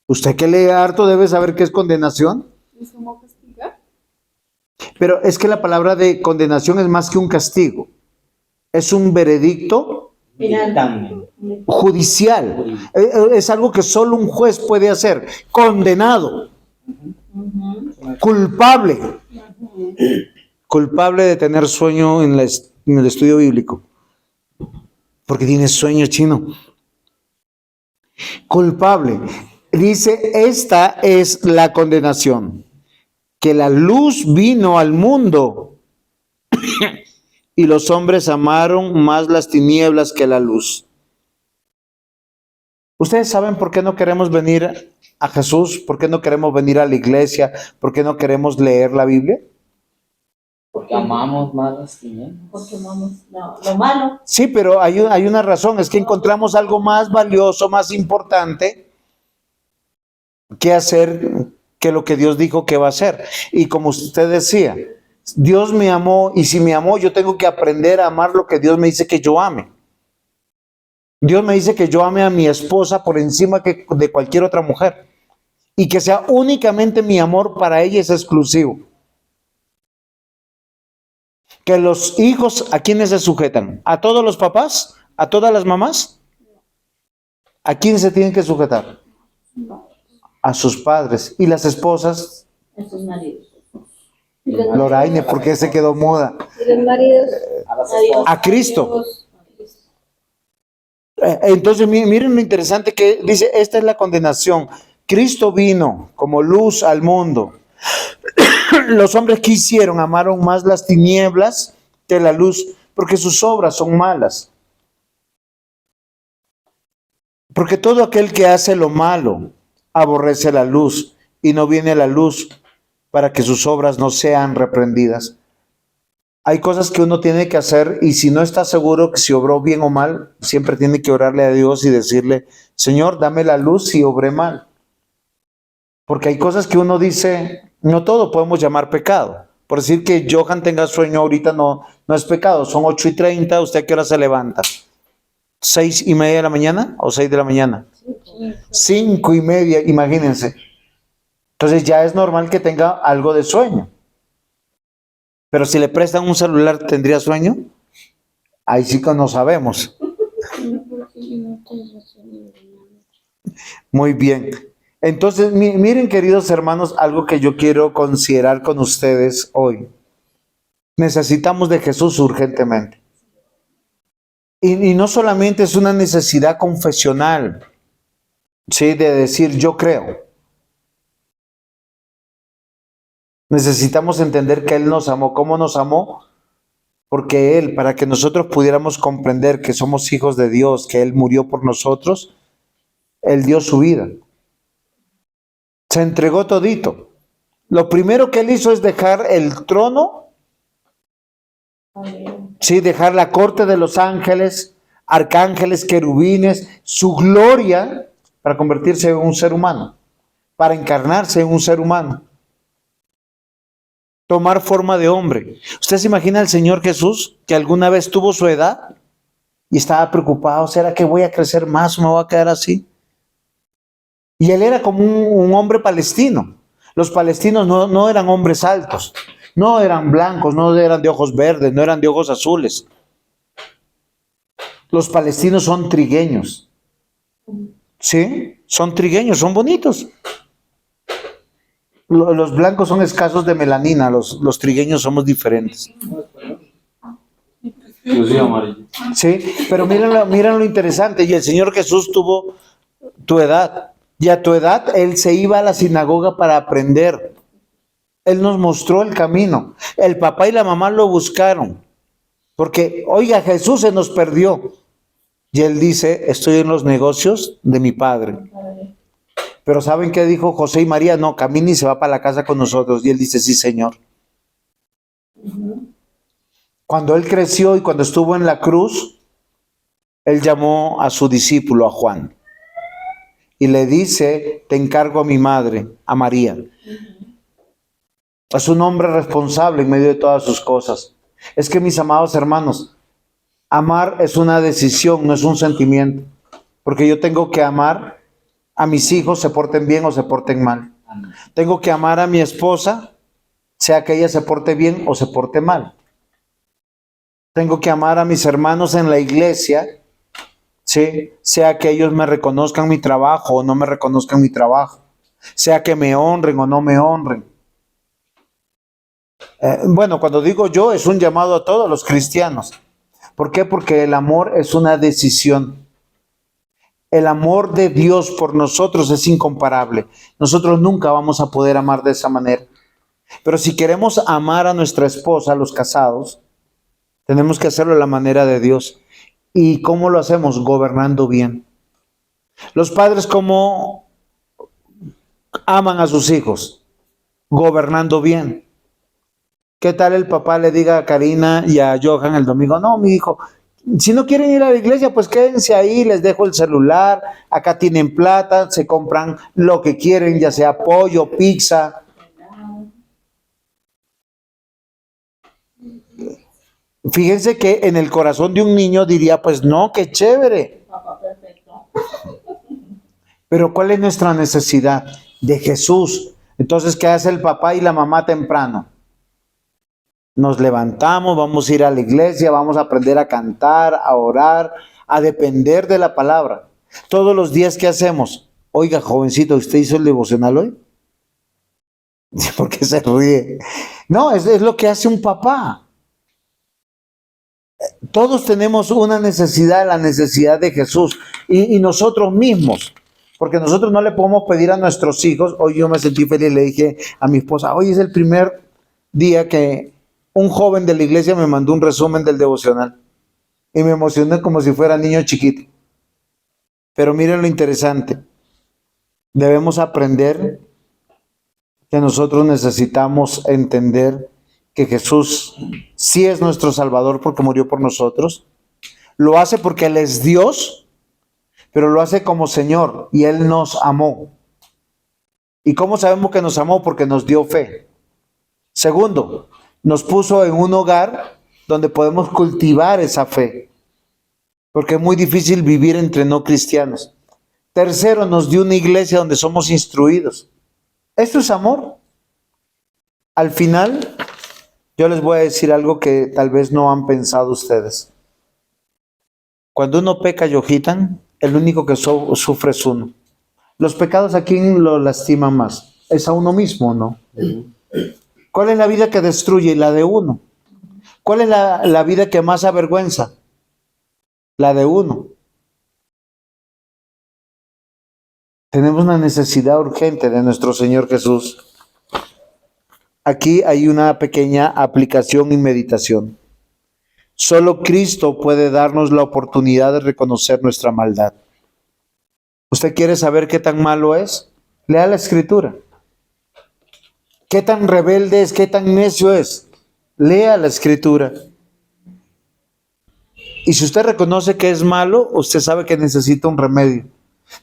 Usted que lee harto debe saber qué es condenación. ¿Es como castigar? Pero es que la palabra de condenación es más que un castigo. Es un veredicto judicial. Es algo que solo un juez puede hacer. Condenado. Culpable. Culpable de tener sueño en el estudio bíblico. Porque tienes sueño, chino. Culpable. Dice, esta es la condenación. Que la luz vino al mundo y los hombres amaron más las tinieblas que la luz. ¿Ustedes saben por qué no queremos venir a Jesús? ¿Por qué no queremos venir a la iglesia? ¿Por qué no queremos leer la Biblia? Porque amamos más las tinieblas. Porque amamos lo malo. Sí, pero hay una razón, es que encontramos algo más valioso, más importante que hacer que lo que Dios dijo que va a hacer. Y como usted decía, Dios me amó y si me amó yo tengo que aprender a amar lo que Dios me dice que yo ame. Dios me dice que yo ame a mi esposa por encima de cualquier otra mujer y que sea únicamente mi amor para ella es exclusivo. Que los hijos, ¿a quiénes se sujetan? ¿A todos los papás? ¿A todas las mamás? ¿A quién se tienen que sujetar? A sus padres. ¿Y las esposas? A sus maridos. Loraine, ¿por qué se quedó muda? Y los maridos A Dios. A Cristo. Entonces, miren lo interesante que dice, esta es la condenación. Cristo vino como luz al mundo. Los hombres que hicieron amaron más las tinieblas que la luz, porque sus obras son malas. Porque todo aquel que hace lo malo aborrece la luz y no viene a la luz para que sus obras no sean reprendidas. Hay cosas que uno tiene que hacer y si no está seguro que si obró bien o mal, siempre tiene que orarle a Dios y decirle, Señor, dame la luz si obré mal. Porque hay cosas que uno dice, no todo podemos llamar pecado. Por decir que Johan tenga sueño ahorita no es pecado, son 8:30, ¿usted a qué hora se levanta? ¿6:30 de la mañana o 6 de la mañana? 5:30, imagínense. Entonces ya es normal que tenga algo de sueño. Pero si le prestan un celular, ¿tendría sueño? Ahí sí que no sabemos. Muy bien. Entonces, miren, queridos hermanos, algo que yo quiero considerar con ustedes hoy. Necesitamos de Jesús urgentemente. Y no solamente es una necesidad confesional, ¿sí? De decir yo creo. Necesitamos entender que Él nos amó. ¿Cómo nos amó? Porque Él, para que nosotros pudiéramos comprender que somos hijos de Dios, que Él murió por nosotros, Él dio su vida. Se entregó todito. Lo primero que Él hizo es dejar el trono, sí, dejar la corte de los ángeles, arcángeles, querubines, su gloria, para convertirse en un ser humano, para encarnarse en un ser humano. Tomar forma de hombre. ¿Usted se imagina al Señor Jesús que alguna vez tuvo su edad y estaba preocupado? ¿Será que voy a crecer más o me voy a quedar así? Y Él era como un hombre palestino. Los palestinos no eran hombres altos, no eran blancos, no eran de ojos verdes, no eran de ojos azules. Los palestinos son trigueños. ¿Sí? Son trigueños, son bonitos. Los blancos son escasos de melanina, los trigueños somos diferentes. Yo soy amarillo. Sí, pero miren lo interesante. Y el Señor Jesús tuvo tu edad. Y a tu edad Él se iba a la sinagoga para aprender. Él nos mostró el camino. El papá y la mamá lo buscaron. Porque, oiga, Jesús se nos perdió. Y Él dice, estoy en los negocios de mi Padre. Pero ¿saben qué dijo José y María? No, camina y se va para la casa con nosotros. Y Él dice, sí, Señor. Cuando Él creció y cuando estuvo en la cruz, Él llamó a su discípulo, a Juan. Y le dice, te encargo a mi madre, a María. Es un hombre responsable en medio de todas sus cosas. Es que, mis amados hermanos, amar es una decisión, no es un sentimiento. Porque yo tengo que amar a mis hijos, se porten bien o se porten mal. Tengo que amar a mi esposa, sea que ella se porte bien o se porte mal. Tengo que amar a mis hermanos en la iglesia, ¿sí? Sea que ellos me reconozcan mi trabajo o no me reconozcan mi trabajo. Sea que me honren o no me honren. Bueno, cuando digo yo, es un llamado a todos los cristianos. ¿Por qué? Porque el amor es una decisión. El amor de Dios por nosotros es incomparable. Nosotros nunca vamos a poder amar de esa manera. Pero si queremos amar a nuestra esposa, a los casados, tenemos que hacerlo de la manera de Dios. ¿Y cómo lo hacemos? Gobernando bien. Los padres, ¿cómo aman a sus hijos? Gobernando bien. ¿Qué tal el papá le diga a Karina y a Johan el domingo? No, mi hijo, si no quieren ir a la iglesia, pues quédense ahí, les dejo el celular, acá tienen plata, se compran lo que quieren, ya sea pollo, pizza. Fíjense que en el corazón de un niño diría, pues no, qué chévere. Pero ¿cuál es nuestra necesidad? De Jesús. Entonces, ¿qué hace el papá y la mamá temprano? Nos levantamos, vamos a ir a la iglesia, vamos a aprender a cantar, a orar, a depender de la palabra. Todos los días, ¿qué hacemos? Oiga, jovencito, ¿usted hizo el devocional hoy? ¿Por qué se ríe? No, es lo que hace un papá. Todos tenemos una necesidad, la necesidad de Jesús y nosotros mismos, porque nosotros no le podemos pedir a nuestros hijos. Hoy yo me sentí feliz, le dije a mi esposa, hoy es el primer día que un joven de la iglesia me mandó un resumen del devocional y me emocioné como si fuera niño chiquito. Pero miren lo interesante, debemos aprender que nosotros necesitamos entender que Jesús sí es nuestro Salvador porque murió por nosotros. Lo hace porque Él es Dios, pero lo hace como Señor y Él nos amó. ¿Y cómo sabemos que nos amó? Porque nos dio fe. Segundo, nos puso en un hogar donde podemos cultivar esa fe, porque es muy difícil vivir entre no cristianos. Tercero, nos dio una iglesia donde somos instruidos. Esto es amor. Al final, yo les voy a decir algo que tal vez no han pensado ustedes. Cuando uno peca, Yojitan, el único que sufre es uno. Los pecados, ¿a quién lo lastiman más? Es a uno mismo, ¿no? ¿Cuál es la vida que destruye? La de uno. ¿Cuál es la vida que más avergüenza? La de uno. Tenemos una necesidad urgente de nuestro Señor Jesús. Aquí hay una pequeña aplicación y meditación. Solo Cristo puede darnos la oportunidad de reconocer nuestra maldad. ¿Usted quiere saber qué tan malo es? Lea la Escritura. ¿Qué tan rebelde es? ¿Qué tan necio es? Lea la Escritura. Y si usted reconoce que es malo, usted sabe que necesita un remedio.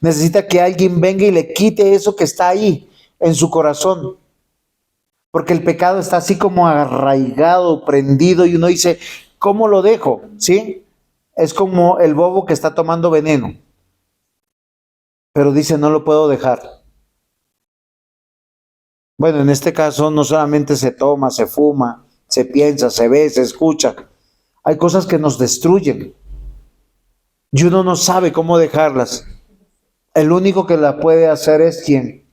Necesita que alguien venga y le quite eso que está ahí en su corazón. Porque el pecado está así como arraigado, prendido, y uno dice, ¿cómo lo dejo? ¿Sí? Es como el bobo que está tomando veneno. Pero dice, no lo puedo dejar. Bueno, en este caso no solamente se toma, se fuma, se piensa, se ve, se escucha. Hay cosas que nos destruyen. Y uno no sabe cómo dejarlas. El único que la puede hacer es ¿quién?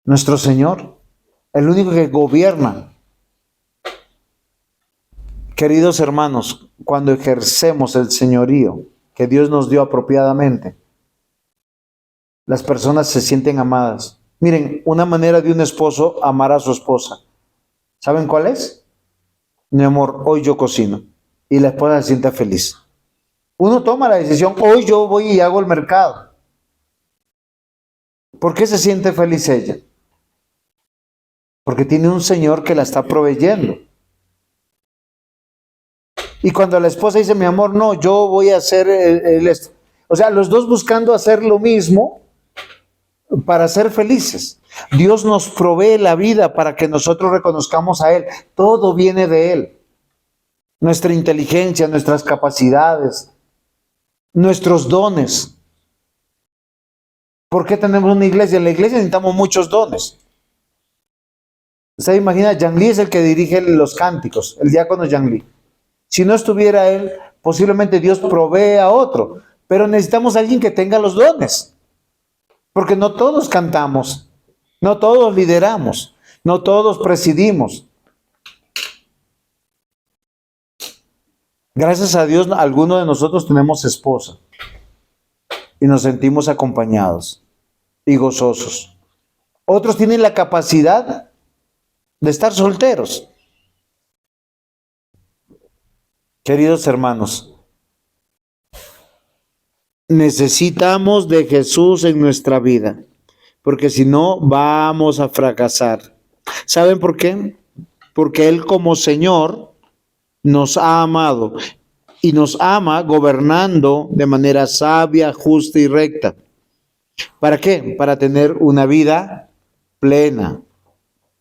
Nuestro Señor. El único que gobierna. Queridos hermanos, cuando ejercemos el señorío que Dios nos dio apropiadamente, las personas se sienten amadas. Miren, una manera de un esposo amar a su esposa, ¿saben cuál es? Mi amor, hoy yo cocino. Y la esposa se siente feliz. Uno toma la decisión, hoy yo voy y hago el mercado. ¿Por qué se siente feliz ella? Porque tiene un Señor que la está proveyendo. Y cuando la esposa dice, mi amor, no, yo voy a hacer esto. O sea, los dos buscando hacer lo mismo para ser felices. Dios nos provee la vida para que nosotros reconozcamos a Él. Todo viene de Él. Nuestra inteligencia, nuestras capacidades, nuestros dones. ¿Por qué tenemos una iglesia? En la iglesia necesitamos muchos dones. Usted imagina, Yang Lee es el que dirige los cánticos, el diácono Yang Lee. Si no estuviera él, posiblemente Dios provee a otro. Pero necesitamos a alguien que tenga los dones. Porque no todos cantamos, no todos lideramos, no todos presidimos. Gracias a Dios, algunos de nosotros tenemos esposa. Y nos sentimos acompañados y gozosos. Otros tienen la capacidad de estar solteros. Queridos hermanos, necesitamos de Jesús en nuestra vida, porque si no vamos a fracasar. ¿Saben por qué? Porque Él como Señor nos ha amado y nos ama gobernando de manera sabia, justa y recta. ¿Para qué? Para tener una vida plena,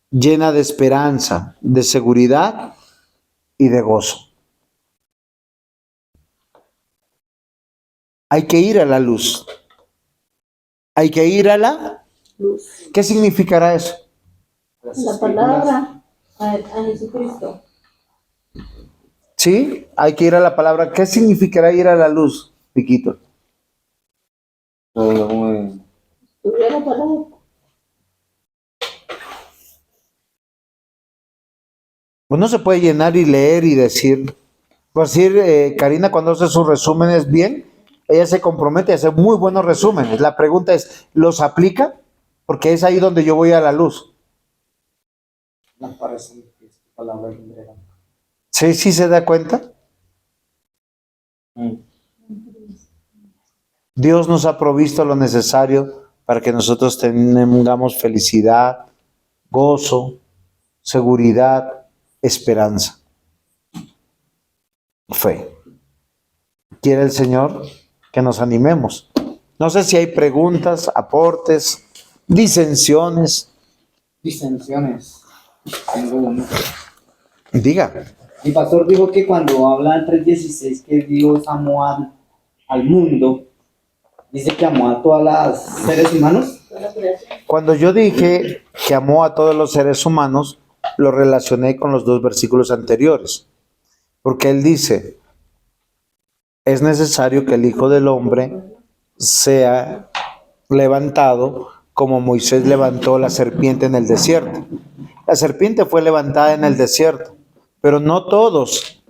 llena de esperanza, de seguridad y de gozo. Hay que ir a la luz. Hay que ir a la luz. ¿Qué significará eso? La palabra a Jesucristo. ¿Sí? Hay que ir a la palabra. ¿Qué significará ir a la luz, Piquito? Todo como de- Estudia la palabra. Uno se puede llenar y leer y decir, por decir, Karina cuando hace sus resúmenes bien, ella se compromete a hacer muy buenos resúmenes. La pregunta es, ¿los aplica? Porque es ahí donde yo voy a la luz. Me parece que es palabra libre. ¿Sí, sí se da cuenta? Dios nos ha provisto lo necesario para que nosotros tengamos felicidad, gozo, seguridad, esperanza, fe. Quiere el Señor que nos animemos. No sé si hay preguntas, aportes, disensiones. Disensiones. Tengo uno. Diga. Mi pastor dijo que cuando habla en 3:16 que Dios amó al mundo, dice que amó a todos los seres humanos. Cuando yo dije que amó a todos los seres humanos, lo relacioné con los dos versículos anteriores. Porque Él dice, es necesario que el Hijo del Hombre sea levantado como Moisés levantó la serpiente en el desierto. La serpiente fue levantada en el desierto, pero no todos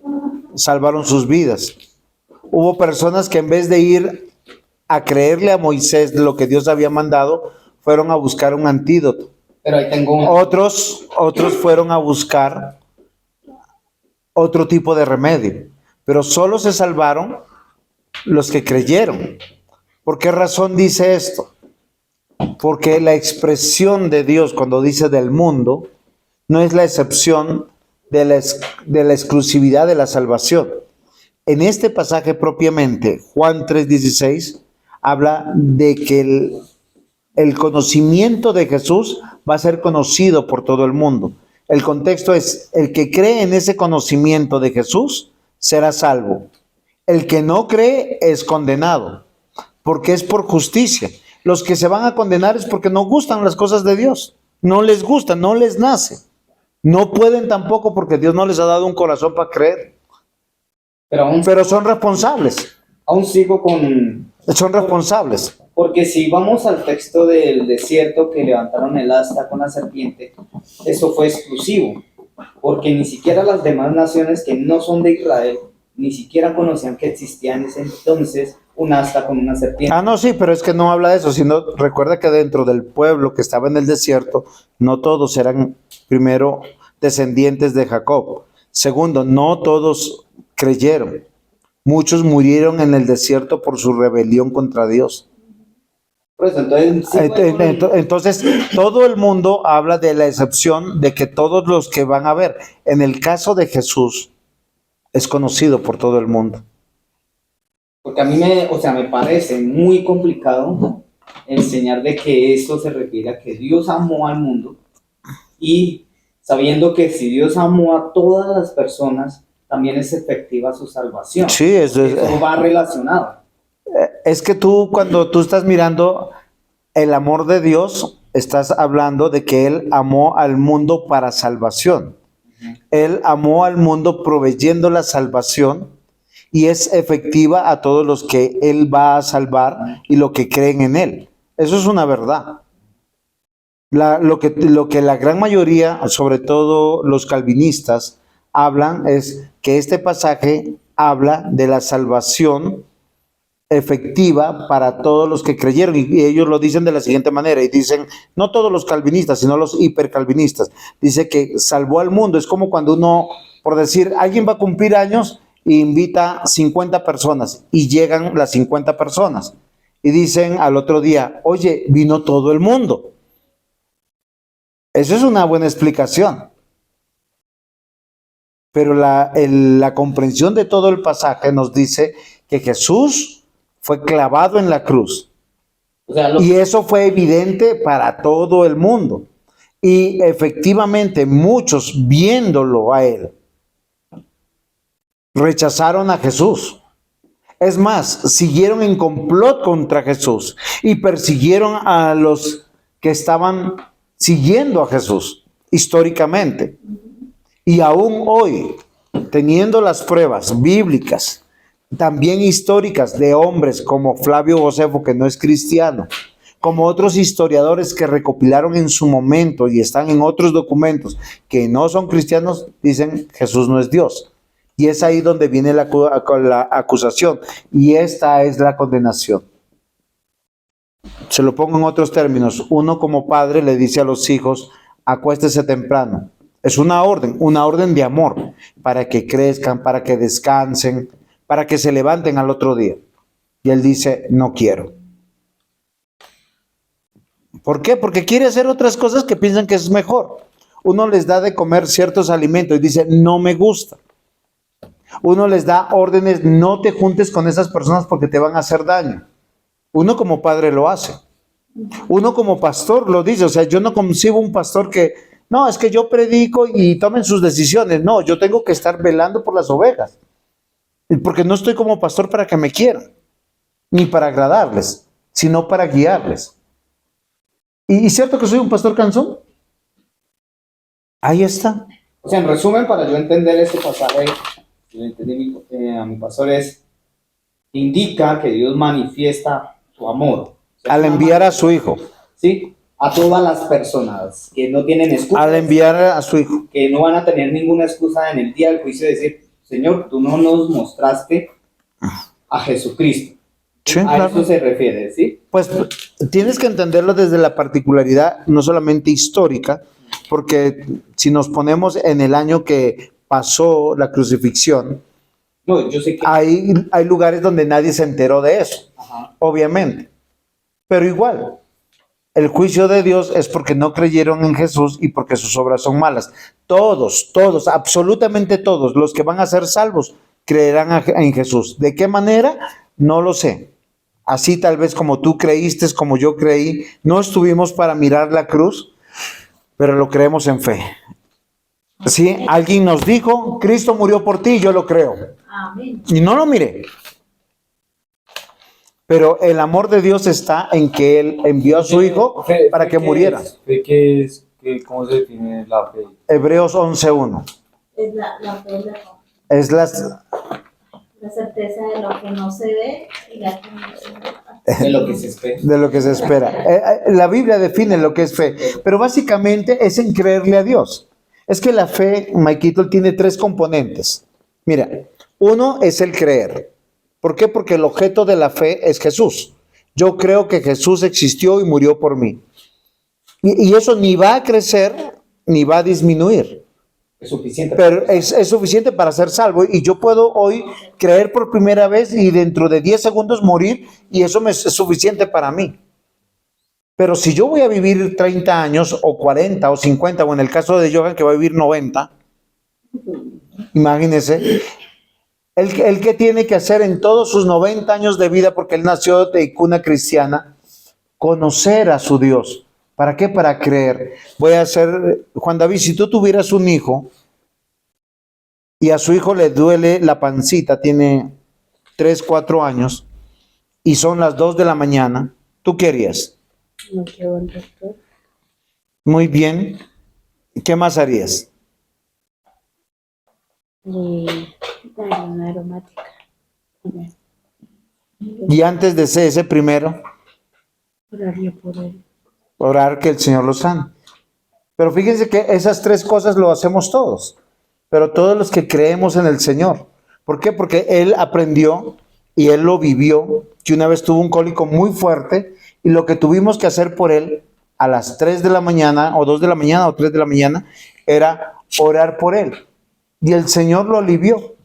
salvaron sus vidas. Hubo personas que en vez de ir a creerle a Moisés lo que Dios había mandado, fueron a buscar un antídoto. Pero ahí tengo uno. Otros fueron a buscar otro tipo de remedio, pero solo se salvaron los que creyeron. ¿Por qué razón dice esto? Porque la expresión de Dios cuando dice del mundo no es la excepción de la exclusividad de la salvación. En este pasaje propiamente, Juan 3:16, habla de que el conocimiento de Jesús va a ser conocido por todo el mundo. El contexto es, el que cree en ese conocimiento de Jesús será salvo. El que no cree es condenado, porque es por justicia. Los que se van a condenar es porque no gustan las cosas de Dios. No les gusta, no les nace. No pueden tampoco porque Dios no les ha dado un corazón para creer. Pero son responsables. Aún sigo con... Son responsables. Porque si vamos al texto del desierto que levantaron el asta con la serpiente, eso fue exclusivo, porque ni siquiera las demás naciones que no son de Israel, ni siquiera conocían que existía en ese entonces un asta con una serpiente. Ah, no, sí, pero es que no habla de eso, sino recuerda que dentro del pueblo que estaba en el desierto, no todos eran, primero, descendientes de Jacob. Segundo, no todos creyeron. Muchos murieron en el desierto por su rebelión contra Dios. Por eso, Entonces, todo el mundo habla de la excepción de que todos los que van a ver. En el caso de Jesús, es conocido por todo el mundo. porque a mí me parece muy complicado enseñar de que esto se refiere a que Dios amó al mundo y sabiendo que si Dios amó a todas las personas, también es efectiva su salvación. Sí, eso va relacionado. Es que tú, cuando tú estás mirando el amor de Dios, estás hablando de que Él amó al mundo para salvación. Él amó al mundo proveyendo la salvación y es efectiva a todos los que Él va a salvar y los que creen en Él. Eso es una verdad. Lo que la gran mayoría, sobre todo los calvinistas, hablan es que este pasaje habla de la salvación efectiva para todos los que creyeron, y ellos lo dicen de la siguiente manera, y dicen, no todos los calvinistas, sino los hipercalvinistas, dice que salvó al mundo. Es como cuando uno, por decir, alguien va a cumplir años e invita 50 personas, y llegan las 50 personas, y dicen al otro día, oye, vino todo el mundo. Eso es una buena explicación. Pero la comprensión de todo el pasaje nos dice que Jesús fue clavado en la cruz. Y eso fue evidente para todo el mundo. Y efectivamente muchos, viéndolo a Él, rechazaron a Jesús. Es más, siguieron en complot contra Jesús y persiguieron a los que estaban siguiendo a Jesús históricamente. Y aún hoy teniendo las pruebas bíblicas, también históricas de hombres como Flavio Josefo, que no es cristiano, como otros historiadores que recopilaron en su momento y están en otros documentos que no son cristianos, dicen Jesús no es Dios. Y es ahí donde viene la acusación, y esta es la condenación. Se lo pongo en otros términos. Uno como padre le dice a los hijos, acuéstese temprano. Es una orden de amor, para que crezcan, para que descansen, para que se levanten al otro día. Y él dice, no quiero. ¿Por qué? Porque quiere hacer otras cosas que piensan que es mejor. Uno les da de comer ciertos alimentos y dice, no me gusta. Uno les da órdenes, no te juntes con esas personas porque te van a hacer daño. Uno como padre lo hace. Uno como pastor lo dice. O sea, yo no concibo un pastor que, no, es que yo predico y tomen sus decisiones. No, yo tengo que estar velando por las ovejas. Porque no estoy como pastor para que me quieran, ni para agradarles, sino para guiarles. ¿Y cierto que soy un pastor cansón? Ahí está. O sea, en resumen, para yo entender este pasaje, yo entendí a mi pastor, indica que Dios manifiesta su amor. O sea, Al enviar a su hijo. ¿sí? A todas las personas que no tienen excusa. Al enviar a su hijo. Que no van a tener ninguna excusa en el día del juicio de decir, Señor, tú no nos mostraste a Jesucristo. Sí, A claro. eso se refiere, ¿sí? Pues tienes que entenderlo desde la particularidad, no solamente histórica, porque si nos ponemos en el año que pasó la crucifixión, No, yo sé que... hay lugares donde nadie se enteró de eso, Ajá. obviamente. Pero igual, el juicio de Dios es porque no creyeron en Jesús y porque sus obras son malas. Todos, absolutamente todos los que van a ser salvos creerán en Jesús. ¿De qué manera? No lo sé. Así tal vez como tú creíste, como yo creí, no estuvimos para mirar la cruz, pero lo creemos en fe. Sí, alguien nos dijo, Cristo murió por ti, yo lo creo. Amén. Y no lo miré. Pero el amor de Dios está en que Él envió a su Hijo para que muriera. ¿Fe qué es? ¿Cómo se define la fe? Hebreos 11:1. Es la fe, Es la certeza de lo que no se ve y la convicción De lo que se espera. de lo que se espera. La Biblia define lo que es fe, pero básicamente es en creerle a Dios. Es que la fe, Maikito, tiene 3 componentes. Mira, uno es el creer. ¿Por qué? Porque el objeto de la fe es Jesús. Yo creo que Jesús existió y murió por mí. Y eso ni va a crecer ni va a disminuir. Es suficiente. Pero es suficiente para ser salvo. Y yo puedo hoy creer por primera vez y dentro de 10 segundos morir, y eso es suficiente para mí. Pero si yo voy a vivir 30 años o 40 o 50, o en el caso de Johan que va a vivir 90, imagínense, el que tiene que hacer en todos sus 90 años de vida, porque él nació de cuna cristiana, conocer a su Dios. ¿Para qué? Para creer. Voy a hacer, Juan David, si tú tuvieras un hijo y a su hijo le duele la pancita, tiene 3, 4 años y son las 2 de la mañana, ¿tú qué harías? No quiero el doctor. Muy bien. ¿Qué más harías? Darle una aromática. Y antes de ese primero, Oraría por él. orar que el Señor lo sane. Pero fíjense que esas 3 cosas lo hacemos todos, pero todos los que creemos en el Señor. ¿Por qué? Porque Él aprendió y Él lo vivió, que una vez tuvo un cólico muy fuerte y lo que tuvimos que hacer por Él a las 3 de la mañana o 2 de la mañana o 3 de la mañana era orar por Él. Y el Señor lo alivió.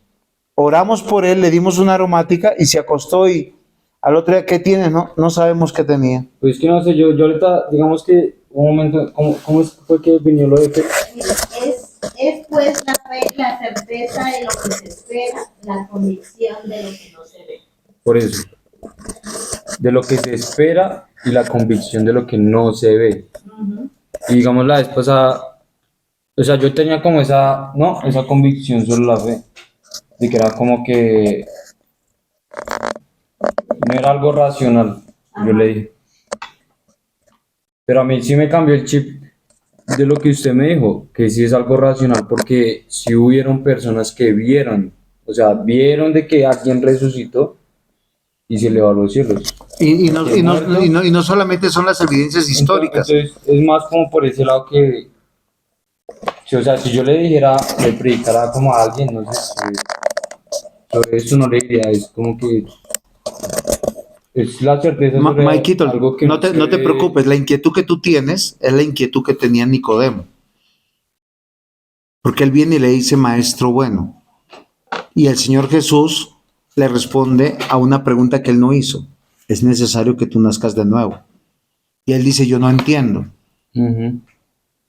Oramos por Él, le dimos una aromática y se acostó y al otro día, ¿qué tiene? No sabemos qué tenía. Pues que no sé, yo ahorita, digamos que un momento, ¿cómo fue que vino lo de fe? Es pues la fe, la certeza de lo que se espera, la convicción de lo que no se ve. Por eso, de lo que se espera y la convicción de lo que no se ve. Y digamos la vez pasada, o sea, yo tenía como esa convicción sobre la fe, de que era como que no era algo racional, yo le dije. Pero a mí sí me cambió el chip de lo que usted me dijo, que sí es algo racional, porque si hubieron personas que vieron, o sea, vieron de que alguien resucitó y se elevó a los cielos. Y no solamente son las evidencias históricas. Entonces, es más como por ese lado que, sí, o sea, si yo le dijera, le predicara como a alguien, no sé, sobre esto no le diría, es como que es la certeza sobre Maikito, algo que no te se ve. preocupes, la inquietud que tú tienes es la inquietud que tenía Nicodemo. Porque él viene y le dice, maestro bueno. Y el Señor Jesús le responde a una pregunta que él no hizo. Es necesario que tú nazcas de nuevo. Y él dice, yo no entiendo. Ujú.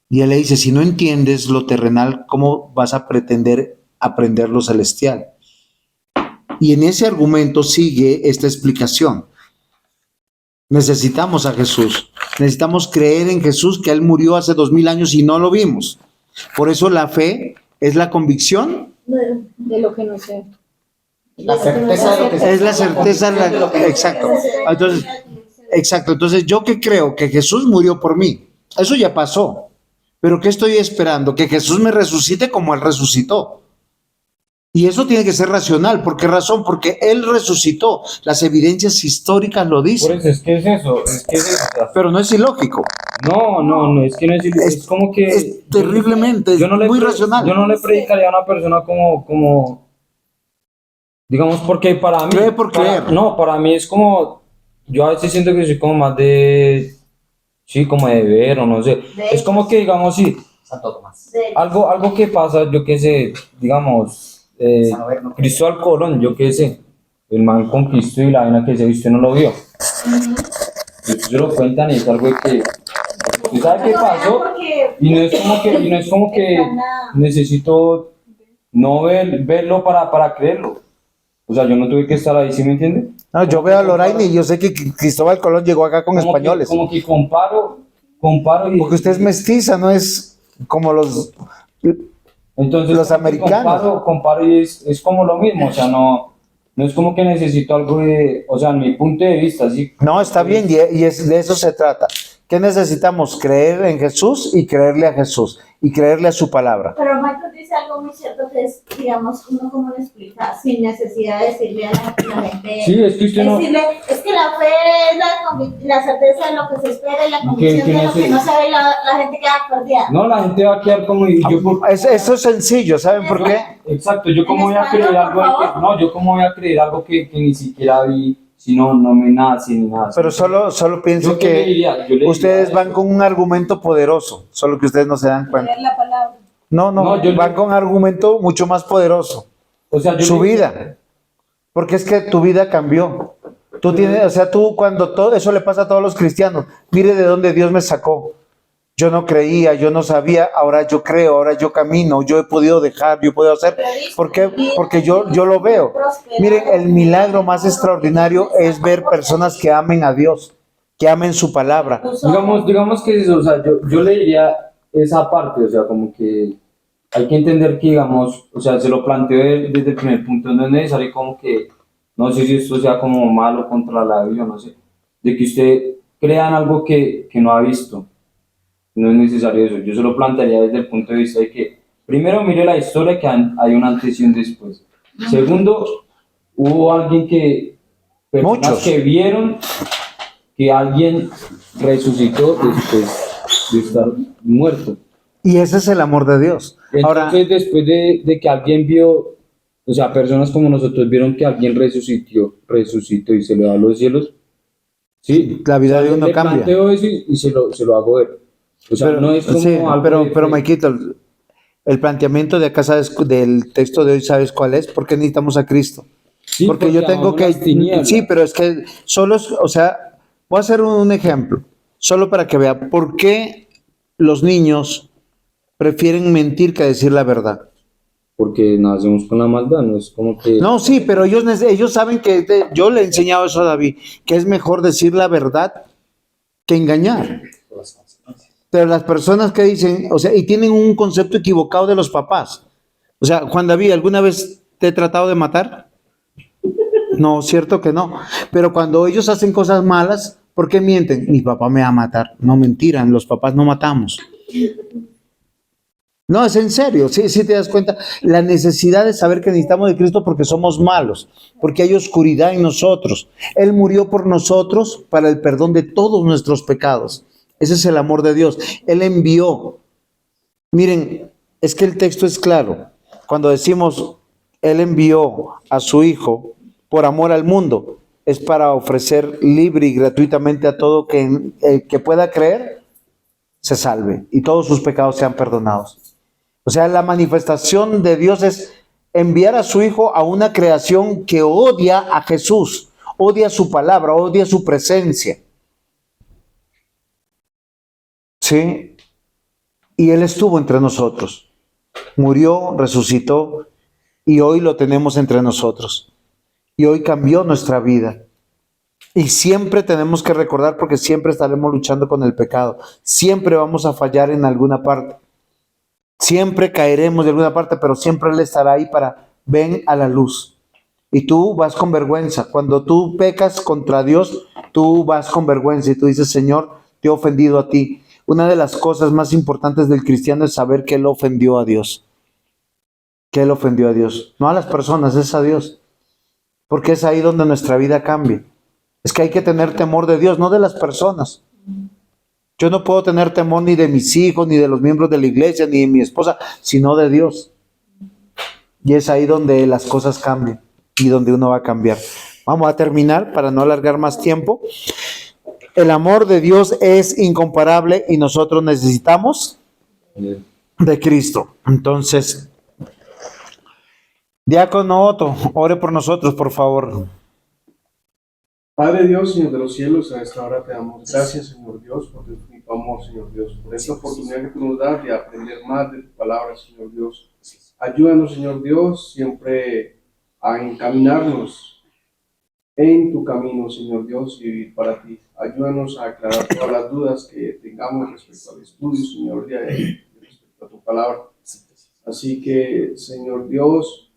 Y él le dice, si no entiendes lo terrenal, ¿cómo vas a pretender aprender lo celestial? Y en ese argumento sigue esta explicación. Necesitamos a Jesús. Necesitamos creer en Jesús, que Él murió hace 2000 años y no lo vimos. Por eso la fe es la convicción. De lo que no sé. La certeza de lo que se Es la certeza. Exacto. Entonces, exacto. Entonces, ¿yo qué creo? Que Jesús murió por mí. Eso ya pasó. Pero ¿qué estoy esperando? Que Jesús me resucite como Él resucitó. Y eso tiene que ser racional. ¿Por qué razón? Porque Él resucitó. Las evidencias históricas lo Por dicen. eso, es que es eso, es que es eso. O sea, Pero no es ilógico. no, es que no es como que Es terriblemente, es muy racional. Yo no le predicaría a una persona como, digamos, porque para mí, Cree por creer. no, para mí es como, yo a veces siento que soy como más de, sí, como de ver o no sé, es como que, digamos, sí, Santo Tomás. algo que pasa, yo qué sé, digamos, Cristóbal Colón, yo qué sé, el man conquistó y la vaina que se usted no lo vio. Y usted se lo cuentan y es algo que usted sabe qué pasó y no es como que necesito no verlo para creerlo. O sea, yo no tuve que estar ahí, ¿sí me entiende? No, yo veo a Loraine y yo sé que Cristóbal Colón llegó acá con españoles. Como que comparo y Porque usted es mestiza, no es como los... entonces los como que americanos. comparo y es como lo mismo, o sea, no es como que necesito algo de, o sea, en mi punto de vista, sí. No, está bien, y de eso se trata. ¿Qué necesitamos? Creer en Jesús y creerle a Jesús y creerle a su palabra. Pero Michael dice algo muy cierto que es, digamos, uno como lo explica, sin necesidad de decirle a la gente. Sí, es que usted no... Decirle, es que la fe es la certeza de lo que se espera y la convicción que de no lo que se- no se ve, la gente queda perdida. No, la gente va a quedar como... Y yo Eso es sencillo, ¿saben por qué? Exacto, yo cómo voy a español, creer algo por de que, favor. no, yo cómo voy a creer algo que ni siquiera vi, si no me nace ni nada. Pero solo pienso Yo qué le que diría, yo le diría ustedes eso. van con un argumento poderoso, solo que ustedes no se dan cuenta. Leer la palabra. No, yo- van con un argumento mucho más poderoso. O sea, yo Su le- vida. Porque es que tu vida cambió. Tú tienes, o sea, tú cuando todo eso le pasa a todos los cristianos, mire de dónde Dios me sacó. Yo no creía, yo no sabía, ahora yo creo, ahora yo camino, yo he podido dejar, yo puedo hacer. ¿Por qué? Porque yo lo veo. Miren, el milagro más extraordinario es ver personas que amen a Dios, que amen su palabra. digamos que eso, o sea, yo le diría esa parte, o sea, como que hay que entender que, digamos, o sea, se lo planteo desde el primer punto, no es necesario como que, no sé si esto sea como malo contra la Biblia, no sé, de que usted crea en algo que no ha visto. No es necesario eso. Yo se lo plantearía desde el punto de vista de que, primero, mire la historia, que hay un antes y un después. Segundo, hubo alguien personas Muchos. que vieron que alguien resucitó después de estar muerto. Y ese es el amor de Dios. Ahora, Entonces, después de que alguien vio, o sea, personas como nosotros vieron que alguien resucitó y se le va a los cielos, sí, la vida o sea, de uno le cambia. planteo eso y se lo hago ver. O sea, no es como sí, algo pero de- Maikito, el planteamiento de acá, ¿sabes? Del texto de hoy, ¿sabes cuál es? ¿Por qué necesitamos a Cristo? Sí, Porque yo tengo amamos que... las tinieblas. Sí, pero es que solo es, o sea, voy a hacer un ejemplo, solo para que vea por qué los niños prefieren mentir que decir la verdad. Porque nacemos con la maldad, no es como que... No, sí, pero ellos saben que yo le he enseñado eso a David, que es mejor decir la verdad que engañar. Pero las personas que dicen, o sea, y tienen un concepto equivocado de los papás. O sea, Juan David, ¿alguna vez te he tratado de matar? No, cierto que no. Pero cuando ellos hacen cosas malas, ¿por qué mienten? Mi papá me va a matar. No, mentiran, los papás no matamos. No, es en serio, sí, sí te das cuenta. La necesidad de saber que necesitamos de Cristo porque somos malos, porque hay oscuridad en nosotros. Él murió por nosotros para el perdón de todos nuestros pecados. Ese es el amor de Dios. Él envió. Miren, es que el texto es claro. Cuando decimos, Él envió a su Hijo por amor al mundo, es para ofrecer libre y gratuitamente a todo que pueda creer, se salve y todos sus pecados sean perdonados. O sea, la manifestación de Dios es enviar a su Hijo a una creación que odia a Jesús, odia su palabra, odia su presencia. ¿Sí? Y Él estuvo entre nosotros. Murió, resucitó y hoy lo tenemos entre nosotros. Y hoy cambió nuestra vida. Y siempre tenemos que recordar porque siempre estaremos luchando con el pecado. Siempre vamos a fallar en alguna parte. Siempre caeremos de alguna parte, pero siempre Él estará ahí para ven a la luz. Y tú vas con vergüenza. Cuando tú pecas contra Dios, tú vas con vergüenza y tú dices, Señor, te he ofendido a ti. Una de las cosas más importantes del cristiano es saber que Él ofendió a Dios. Que Él ofendió a Dios. No a las personas, es a Dios. Porque es ahí donde nuestra vida cambia. Es que hay que tener temor de Dios, no de las personas. Yo no puedo tener temor ni de mis hijos, ni de los miembros de la iglesia, ni de mi esposa, sino de Dios. Y es ahí donde las cosas cambian y donde uno va a cambiar. Vamos a terminar para no alargar más tiempo. El amor de Dios es incomparable y nosotros necesitamos de Cristo. Entonces, Diácono Otto, ore por nosotros, por favor. Padre Dios, Señor de los cielos, a esta hora te damos gracias, Señor Dios, por tu infinito amor, Señor Dios, por esta oportunidad que tú nos das de aprender más de tu palabra, Señor Dios. Ayúdanos, Señor Dios, siempre a encaminarnos en tu camino, Señor Dios, y vivir para ti. Ayúdanos a aclarar todas las dudas que tengamos respecto al estudio, Señor, respecto a tu palabra. Así que, Señor Dios,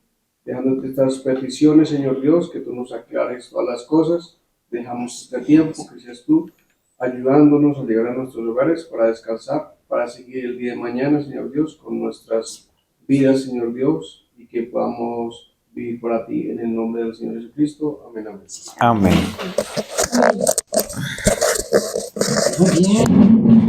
dejándote estas peticiones, Señor Dios, que tú nos aclares todas las cosas. Dejamos este tiempo, que seas tú, ayudándonos a llegar a nuestros hogares para descansar, para seguir el día de mañana, Señor Dios, con nuestras vidas, Señor Dios, y que podamos vivir para ti en el nombre del Señor Jesucristo. Amén, amén. Amén. Muy bien.